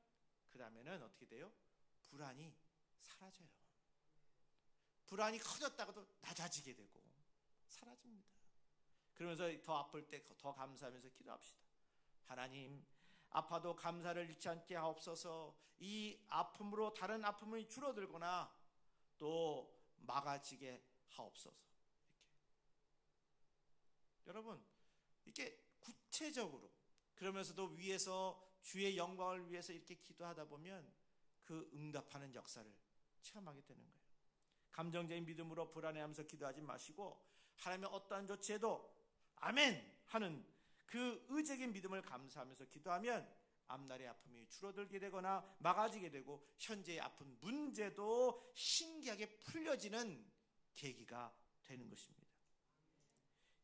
그 다음에는 어떻게 돼요? 불안이 사라져요. 불안이 커졌다가도 낮아지게 되고 사라집니다. 그러면서 더 아플 때 더 감사하면서 기도합시다. 하나님, 아파도 감사를 잃지 않게 하옵소서. 이 아픔으로 다른 아픔이 줄어들거나 또 막아지게 하옵소서. 여러분, 이렇게 구체적으로, 그러면서도 위에서 주의 영광을 위해서 이렇게 기도하다 보면 그 응답하는 역사를 체험하게 되는 거예요. 감정적인 믿음으로 불안해하면서 기도하지 마시고 하나님의 어떠한 조치에도 아멘 하는 그 의적인 믿음을 감사하면서 기도하면 앞날의 아픔이 줄어들게 되거나 막아지게 되고 현재의 아픈 문제도 신기하게 풀려지는 계기가 되는 것입니다.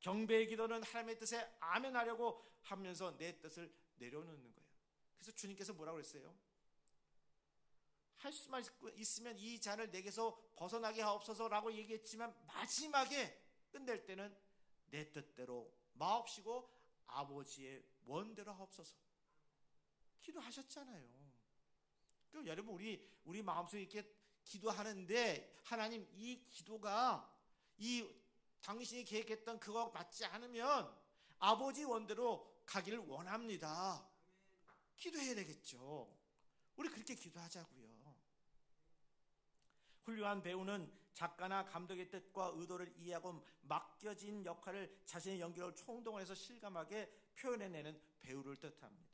경배의 기도는 하나님의 뜻에 아멘 하려고 하면서 내 뜻을 내려놓는 거예요. 그래서 주님께서 뭐라고 그랬어요? 할 수만 있으면 이 잔을 내게서 벗어나게 하옵소서라고 얘기했지만 마지막에 끝낼 때는 내 뜻대로 마옵시고 아버지의 원대로 하옵소서 기도하셨잖아요. 그럼 여러분, 우리 마음속에 이렇게 기도하는데 하나님, 이 기도가 당신이 계획했던 그거 맞지 않으면 아버지 원대로 가기를 원합니다. 기도해야 되겠죠. 우리 그렇게 기도하자고요. 훌륭한 배우는 작가나 감독의 뜻과 의도를 이해하고 맡겨진 역할을 자신의 연기로 총동원해서 실감하게 표현해내는 배우를 뜻합니다.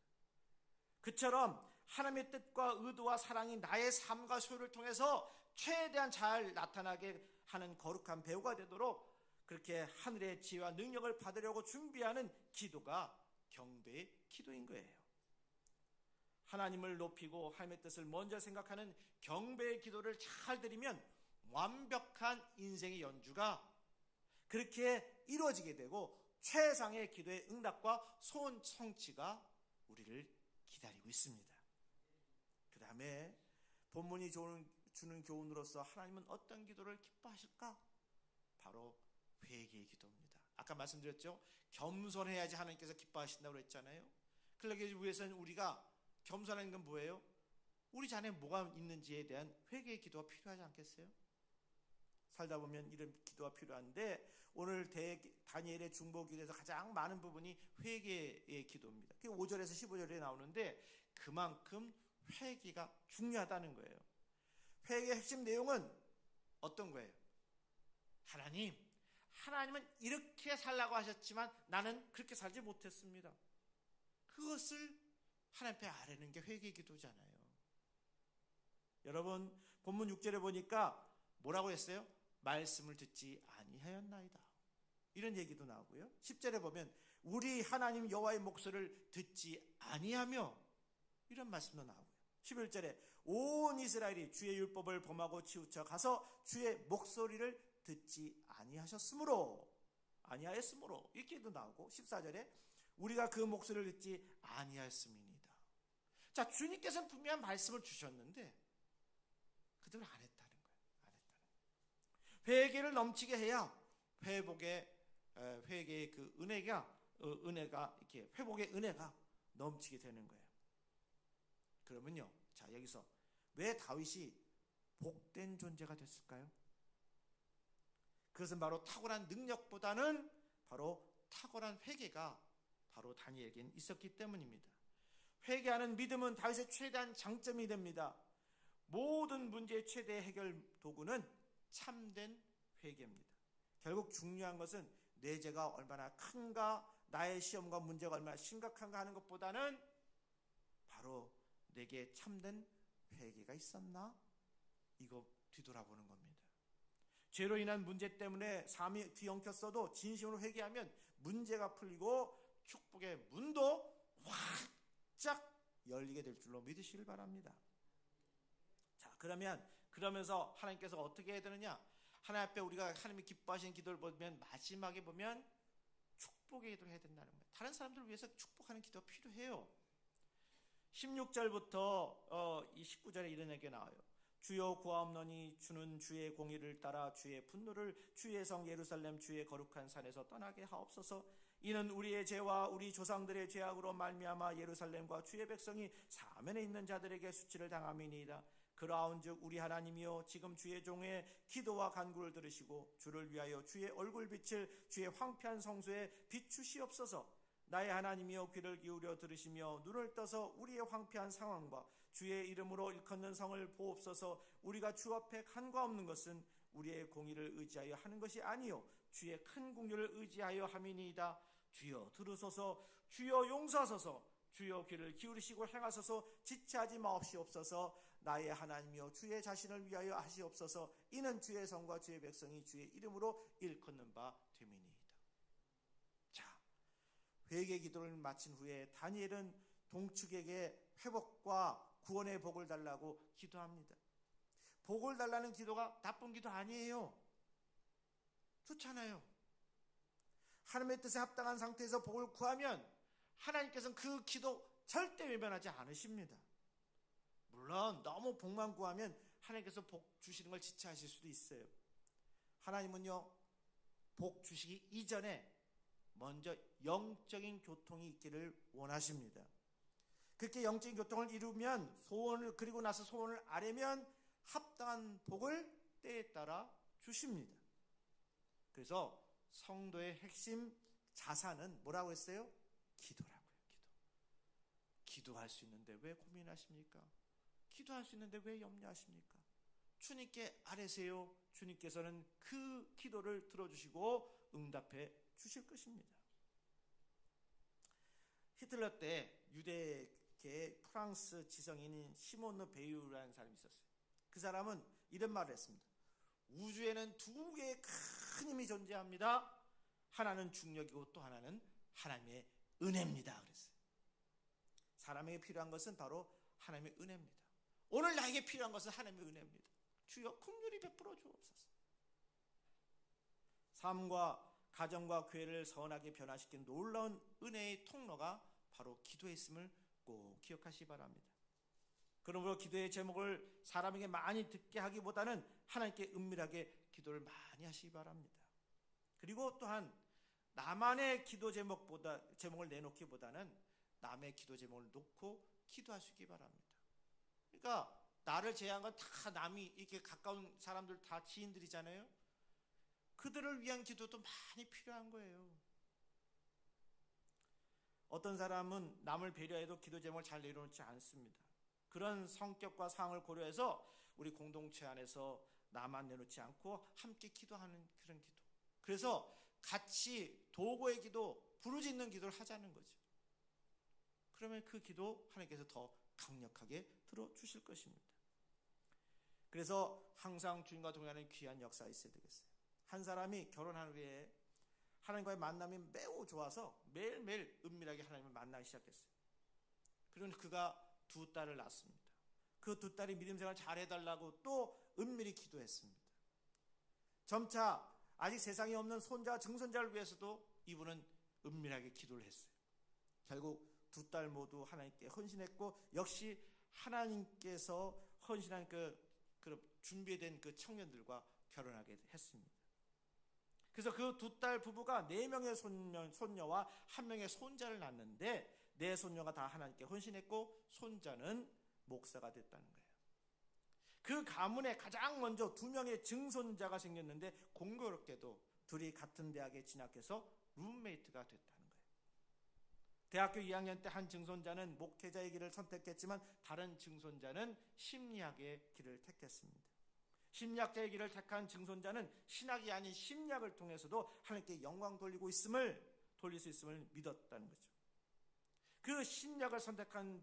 그처럼 하나님의 뜻과 의도와 사랑이 나의 삶과 소유를 통해서 최대한 잘 나타나게 하는 거룩한 배우가 되도록 그렇게 하늘의 지혜와 능력을 받으려고 준비하는 기도가 경배의 기도인 거예요. 하나님을 높이고 하나님의 뜻을 먼저 생각하는 경배의 기도를 잘 드리면 완벽한 인생의 연주가 그렇게 이루어지게 되고 최상의 기도의 응답과 소원 성취가 우리를 기다리고 있습니다. 그 다음에 본문이 주는 교훈으로서 하나님은 어떤 기도를 기뻐하실까? 바로 회개의 기도입니다. 아까 말씀드렸죠? 겸손해야지 하나님께서 기뻐하신다고 그랬잖아요. 그러기 위해서는 우리가 겸손한 건 뭐예요? 우리 자녀에 뭐가 있는지에 대한 회개의 기도가 필요하지 않겠어요? 살다 보면 이런 기도가 필요한데 오늘 다니엘의 중보기도에서 가장 많은 부분이 회개의 기도입니다. 그게 5절에서 15절에 나오는데 그만큼 회개가 중요하다는 거예요. 회개의 핵심 내용은 어떤 거예요? 하나님은 이렇게 살라고 하셨지만 나는 그렇게 살지 못했습니다. 그것을 하나님 앞에 아뢰는 게 회개의 기도잖아요. 여러분 본문 6절에 보니까 뭐라고 했어요? 말씀을 듣지 아니하였나이다. 이런 얘기도 나오고요. 10절에 보면 우리 하나님 여호와의 목소리를 듣지 아니하며 이런 말씀도 나오고요. 11절에 온 이스라엘이 주의 율법을 범하고 치우쳐 가서 주의 목소리를 듣지 아니하였으므로 이렇게도 나오고 14절에 우리가 그 목소리를 듣지 아니하였음이니이다. 자, 주님께서는 분명한 말씀을 주셨는데 그들은 안 했다는 거예요. 회개를 넘치게 해야 회개의 그 은혜가 이렇게 회복의 은혜가 넘치게 되는 거예요. 그러면요, 자 여기서 왜 다윗이 복된 존재가 됐을까요? 그것은 바로 탁월한 능력보다는 바로 탁월한 회개가 바로 다니엘에겐 있었기 때문입니다. 회개하는 믿음은 다윗의 최대한 장점이 됩니다. 모든 문제의 최대 해결 도구는 참된 회개입니다. 결국 중요한 것은 내 죄가 얼마나 큰가, 나의 시험과 문제가 얼마나 심각한가 하는 것보다는 바로 내게 참된 회개가 있었나? 이거 뒤돌아보는 겁니다. 죄로 인한 문제 때문에 삶이 뒤엉켰어도 진심으로 회개하면 문제가 풀리고 축복의 문도 활짝 열리게 될 줄로 믿으시길 바랍니다. 자, 그러면서 하나님께서 어떻게 해야 되느냐? 하나님 앞에 우리가 하나님이 기뻐하시는 기도를 보면 마지막에 보면 축복의 기도를 해야 된다는 거예요. 다른 사람들을 위해서 축복하는 기도가 필요해요. 16절부터 19절에 이런 얘기가 나와요. 주여 구하옵노니 주는 주의 공의를 따라 주의 분노를 주의 성 예루살렘 주의 거룩한 산에서 떠나게 하옵소서. 이는 우리의 죄와 우리 조상들의 죄악으로 말미암아 예루살렘과 주의 백성이 사면에 있는 자들에게 수치를 당함이니이다. 그러하온즉 우리 하나님이여 지금 주의 종의 기도와 간구를 들으시고 주를 위하여 주의 얼굴빛을 주의 황폐한 성소에 비추시옵소서. 나의 하나님이여 귀를 기울여 들으시며 눈을 떠서 우리의 황폐한 상황과 주의 이름으로 일컫는 성을 보옵소서. 우리가 주 앞에 간과없는 것은 우리의 공의를 의지하여 하는 것이 아니요 주의 큰 공의를 의지하여 함이니이다. 주여 들으소서. 주여 용서하소서. 주여 귀를 기울이시고 행하소서. 지체하지 마옵시옵소서. 나의 하나님이여 주의 자신을 위하여 하시옵소서. 이는 주의 성과 주의 백성이 주의 이름으로 일컫는 바 됨이니이다. 자, 회개 기도를 마친 후에 다니엘은 동축에게 회복과 구원의 복을 달라고 기도합니다. 복을 달라는 기도가 나쁜 기도 아니에요. 좋잖아요. 하나님의 뜻에 합당한 상태에서 복을 구하면 하나님께서는 그 기도 절대 외면하지 않으십니다. 물론 너무 복만 구하면 하나님께서 복 주시는 걸 지체하실 수도 있어요. 하나님은요, 복 주시기 이전에 먼저 영적인 교통이 있기를 원하십니다. 그렇게 영적인 교통을 이루면 그리고 나서 소원을 아뢰면 합당한 복을 때에 따라 주십니다. 그래서 성도의 핵심 자산은 뭐라고 했어요? 기도라고요. 기도할 수 있는데 왜 고민하십니까? 기도할 수 있는데 왜 염려하십니까? 주님께 아뢰세요. 주님께서는 그 기도를 들어주시고 응답해 주실 것입니다. 히틀러 때 유대계 프랑스 지성인인 시몬 베유라는 사람이 있었어요. 그 사람은 이런 말을 했습니다. 우주에는 두 개의 큰 힘이 존재합니다. 하나는 중력이고 또 하나는 하나님의 은혜입니다. 그랬어요. 사람에게 필요한 것은 바로 하나님의 은혜입니다. 오늘 나에게 필요한 것은 하나님의 은혜입니다. 주여 긍휼히 베풀어 주옵소서. 삶과 가정과 교회를 선하게 변화시킨 놀라운 은혜의 통로가 바로 기도했음을 꼭 기억하시기 바랍니다. 그러므로 기도의 제목을 사람에게 많이 듣게 하기보다는 하나님께 은밀하게 기도를 많이 하시기 바랍니다. 그리고 또한 나만의 기도 제목을 내놓기보다는 남의 기도 제목을 놓고 기도하시기 바랍니다. 그러니까 나를 제외한 건 다 남이 이렇게 가까운 사람들 다 지인들이잖아요. 그들을 위한 기도도 많이 필요한 거예요. 어떤 사람은 남을 배려해도 기도 제목을 잘 내려놓지 않습니다. 그런 성격과 상황을 고려해서 우리 공동체 안에서 나만 내놓지 않고 함께 기도하는 그런 기도. 그래서 같이 도구의 기도, 부르짖는 기도를 하자는 거죠. 그러면 그 기도 하나님께서 더 강력하게 들어주실 것입니다. 그래서 항상 주님과 동행하는 귀한 역사가 있어야 되겠어요. 한 사람이 결혼한 후에 하나님과의 만남이 매우 좋아서 매일매일 은밀하게 하나님을 만나기 시작했어요. 그리고 그가 2딸을 낳았습니다. 그 2딸이 믿음생활 잘해달라고 또 은밀히 기도했습니다. 점차 아직 세상에 없는 손자와 증손자를 위해서도 이분은 은밀하게 기도를 했어요. 결국 2딸 모두 하나님께 헌신했고, 역시 하나님께서 헌신한 그 준비된 그 청년들과 결혼하게 했습니다. 그래서 그 2딸 부부가 4명의 손녀와 1명의 손자를 낳았는데, 4손녀가 다 하나님께 헌신했고 손자는 목사가 됐다는 거예요. 그 가문에 가장 먼저 2명의 증손자가 생겼는데, 공교롭게도 둘이 같은 대학에 진학해서 룸메이트가 됐다는 거예요. 대학교 2학년 때 한 증손자는 목회자의 길을 선택했지만 다른 증손자는 심리학의 길을 택했습니다. 심리학자의 길을 택한 증손자는 신학이 아닌 심리학을 통해서도 하나님께 영광 돌릴 수 있음을 믿었다는 거죠. 그 심리학을 선택한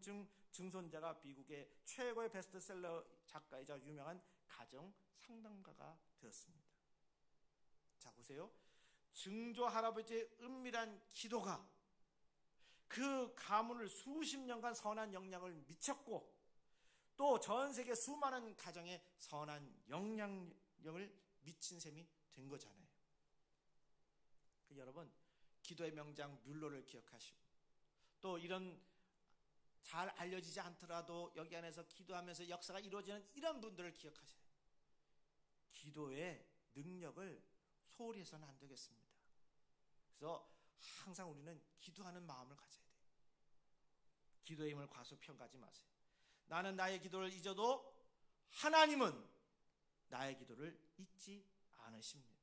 증손자가 미국의 최고의 베스트셀러 작가이자 유명한 가정 상담가가 되었습니다. 자, 보세요. 증조 할아버지의 은밀한 기도가 그 가문을 수십 년간 선한 영향을 미쳤고, 또 전 세계 수많은 가정에 선한 영향력을 미친 셈이 된 거잖아요. 여러분, 기도의 명장 뮬러를 기억하시고, 또 이런 잘 알려지지 않더라도 여기 안에서 기도하면서 역사가 이루어지는 이런 분들을 기억하셔야 돼요. 기도의 능력을 소홀히 해서는 안 되겠습니다. 그래서 항상 우리는 기도하는 마음을 가져야 돼요. 기도의 힘을 과소평가하지 마세요. 나는 나의 기도를 잊어도 하나님은 나의 기도를 잊지 않으십니다.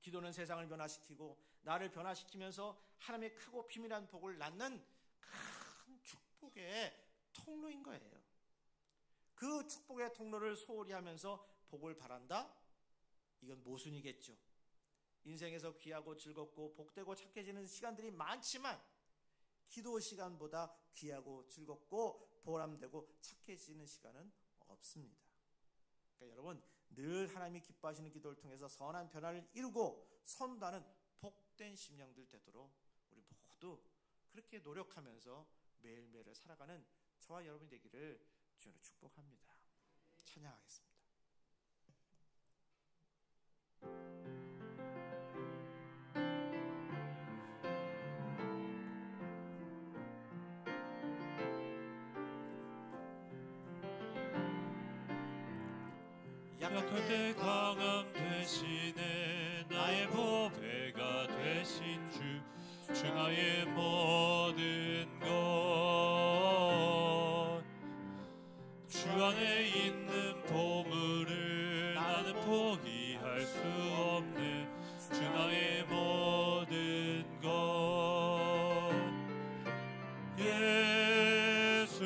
기도는 세상을 변화시키고 나를 변화시키면서 하나님의 크고 비밀한 복을 낳는 큰 축복의 통로인 거예요. 그 축복의 통로를 소홀히 하면서 복을 바란다? 이건 모순이겠죠. 인생에서 귀하고 즐겁고 복되고 착해지는 시간들이 많지만 기도 시간보다 귀하고 즐겁고 보람되고 착해지는 시간은 없습니다. 그러니까 여러분, 늘 하나님이 기뻐하시는 기도를 통해서 선한 변화를 이루고 선도하는 복된 심령들 되도록 우리 모두 그렇게 노력하면서 매일매일을 살아가는 저와 여러분이 되기를 주님으로 축복합니다. 찬양하겠습니다. 약할 때 강함 되시네 나의 보배가 되신 주 나의 모든 것 주 안에 있는 보물을 나는 포기할 수 없네 주 나의 모든 것 예수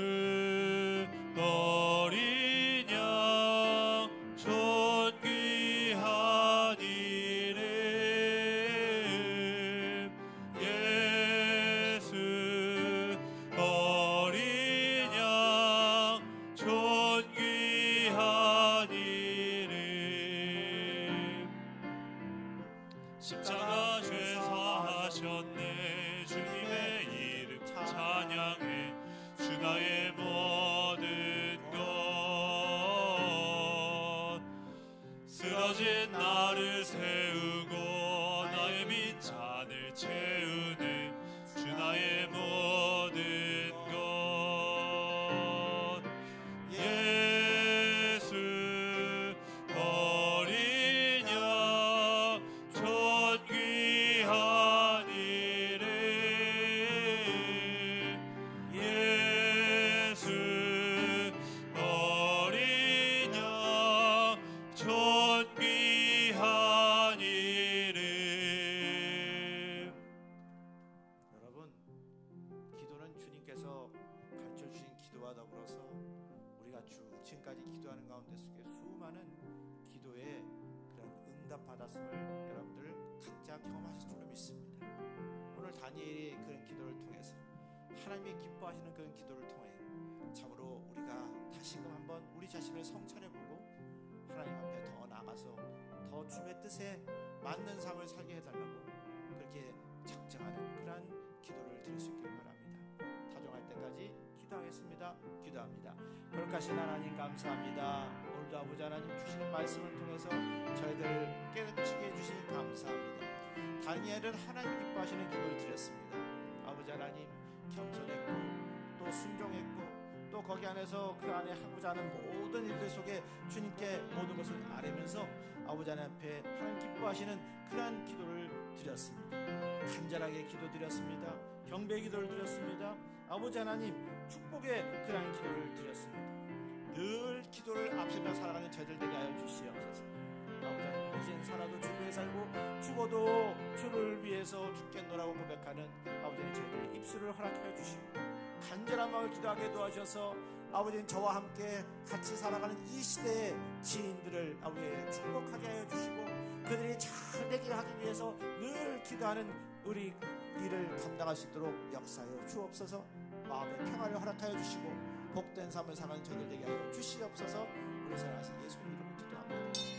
어린 양 존귀한 이름 예수 어린 양 존귀한 기도와 더불어서 우리가 쭉 지금까지 기도하는 가운데 속에 수많은 기도의 그런 응답 받았음을 여러분들 각자 경험하실 줄로 믿습니다. 오늘 다니엘의 그런 기도를 통해서 하나님이 기뻐하시는 그런 기도를 통해 참으로 우리가 다시금 한번 우리 자신을 성찰해보고 하나님 앞에 더 나아가서 더 주님의 뜻에 맞는 삶을 살게 해달라고 그렇게 작정하는 그러한 기도를 드릴 수 있기를 바랍니다. 타종할 때까지 기도하겠습니다. 기도합니다. 거룩하신 하나님 감사합니다. 오늘도 아버지 하나님 주시는 말씀을 통해서 저희들 깨닫게 해주시니 감사합니다. 다니엘은 하나님 기뻐하시는 기도를 드렸습니다. 아버지 하나님 겸손했고 또 순종했고 또 거기 안에서 그 안에 하고자 하는 모든 일들 속에 주님께 모든 것을 아뢰면서 아버지 하나님 앞에 하나님 기뻐하시는 그러한 기도를 드렸습니다. 간절하게 기도드렸습니다. 경배 기도를 드렸습니다. 아버지 하나님 축복의 그러한 기도를 드렸습니다. 늘 기도를 앞세며 살아가는 저희들 되게 하여 주시옵소서. 아버지 하나님 이젠 살아도 주를 위해 살고 죽어도 주를 위해서 죽겠노라고 고백하는 아버지 하나님 저희들의 입술을 허락하여 주시고 간절한 마음을 기도하게 도와주셔서 아버지는 저와 함께 같이 살아가는 이 시대의 지인들을 아버지 축복하게 하여 주시고 그들이 잘 되기를 하기 위해서 늘 기도하는 우리 일을 감당할 수 있도록 역사하여 주옵소서. 마음의 평안을 허락하여 주시고 복된 삶을 살아가는 저희들 되게 하여 주시옵소서. 우리 사랑하신 예수님 이름으로 기도합니다.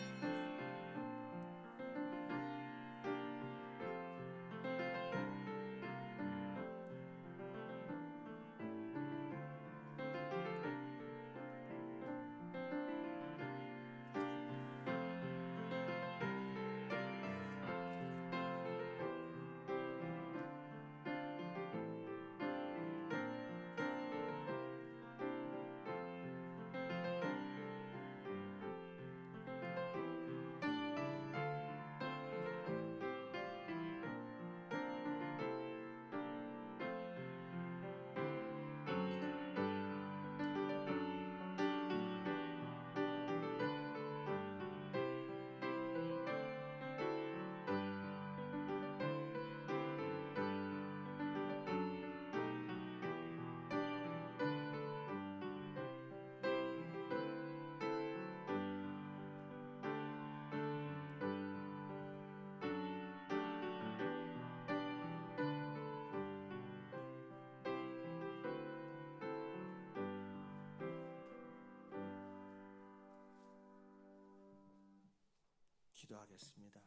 기도하겠습니다.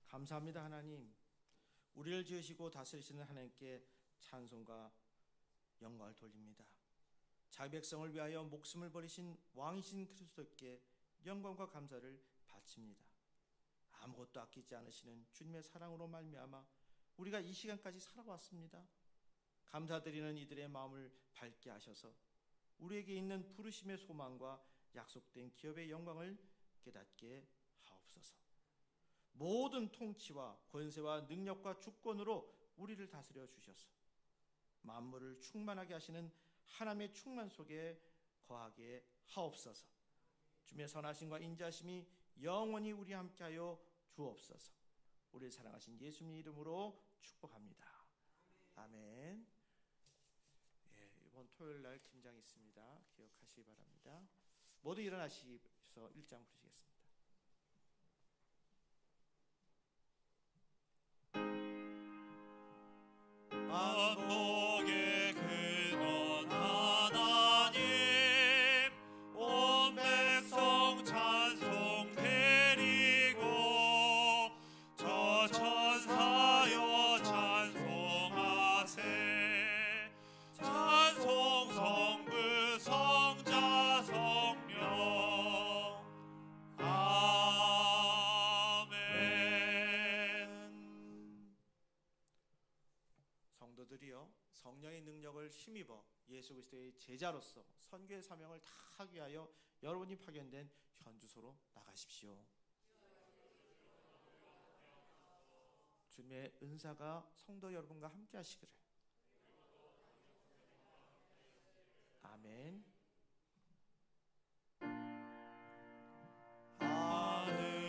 감사합니다. 하나님, 우리를 지으시고 다스리시는 하나님께 찬송과 영광을 돌립니다. 자기 백성을 위하여 목숨을 버리신 왕이신 그리스도께 영광과 감사를 바칩니다. 아무것도 아끼지 않으시는 주님의 사랑으로 말미암아 우리가 이 시간까지 살아왔습니다. 감사드리는 이들의 마음을 밝게 하셔서 우리에게 있는 부르심의 소망과 약속된 기업의 영광을 깨닫게 하옵소서. 모든 통치와 권세와 능력과 주권으로 우리를 다스려 주셔서 만물을 충만하게 하시는 하나님의 충만 속에 거하게 하옵소서. 주님의 선하심과 인자심이 영원히 우리 함께하여 주옵소서. 우리를 사랑하신 예수님 이름으로 축복합니다. 아멘. 예, 이번 토요일 날 김장이 있습니다. 기억하시기 바랍니다. 모두 일어나시서 1장 부르시겠습니다. 만복의 근원 하나님, 온 백성 찬송 드리고 저 천사여 찬송하세. 찬송 성부 성자 성령. 아멘. 성도들이여, 성령의 능력을 힘입어 예수 그리스도의 제자로서 선교의 사명을 다하기 위하여 여러분이 파견된 현주소로 나가십시오. 주님의 은사가 성도 여러분과 함께 하시기를. 아멘. 하늘에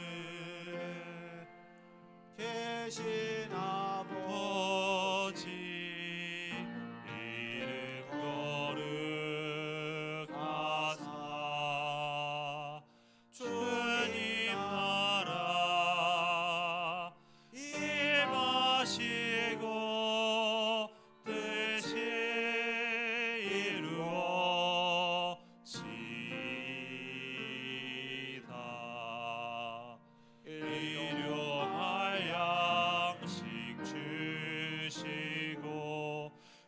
계신 아버지, 이름 거룩 이루어지다. 일용할 양식 주시고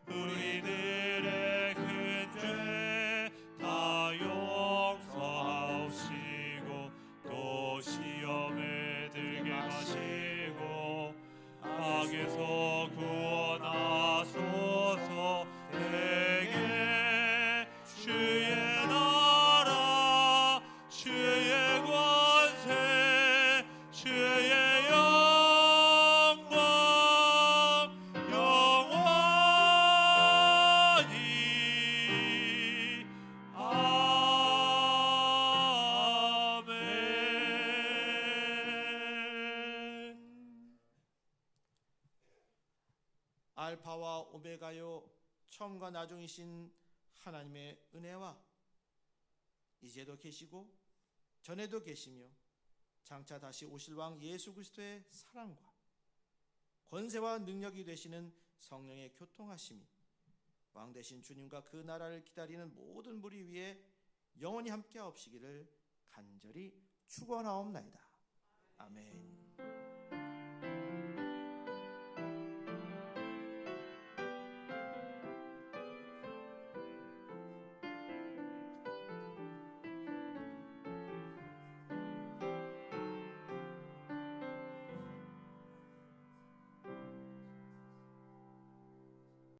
우리들의 큰 죄 다 용서하시고 또 시험에 들게 마시고 악에서 구원하소서. 내게 주의 나라 주의 권세 주의 영광 영원히 아멘. 알파와 오메가요 처음과 나중이신 하나님의 은혜와 이제도 계시고 전에도 계시며 장차 다시 오실 왕 예수 그리스도의 사랑과 권세와 능력이 되시는 성령의 교통하심이 왕 되신 주님과 그 나라를 기다리는 모든 무리 위에 영원히 함께하옵시기를 간절히 축원하옵나이다. 아멘.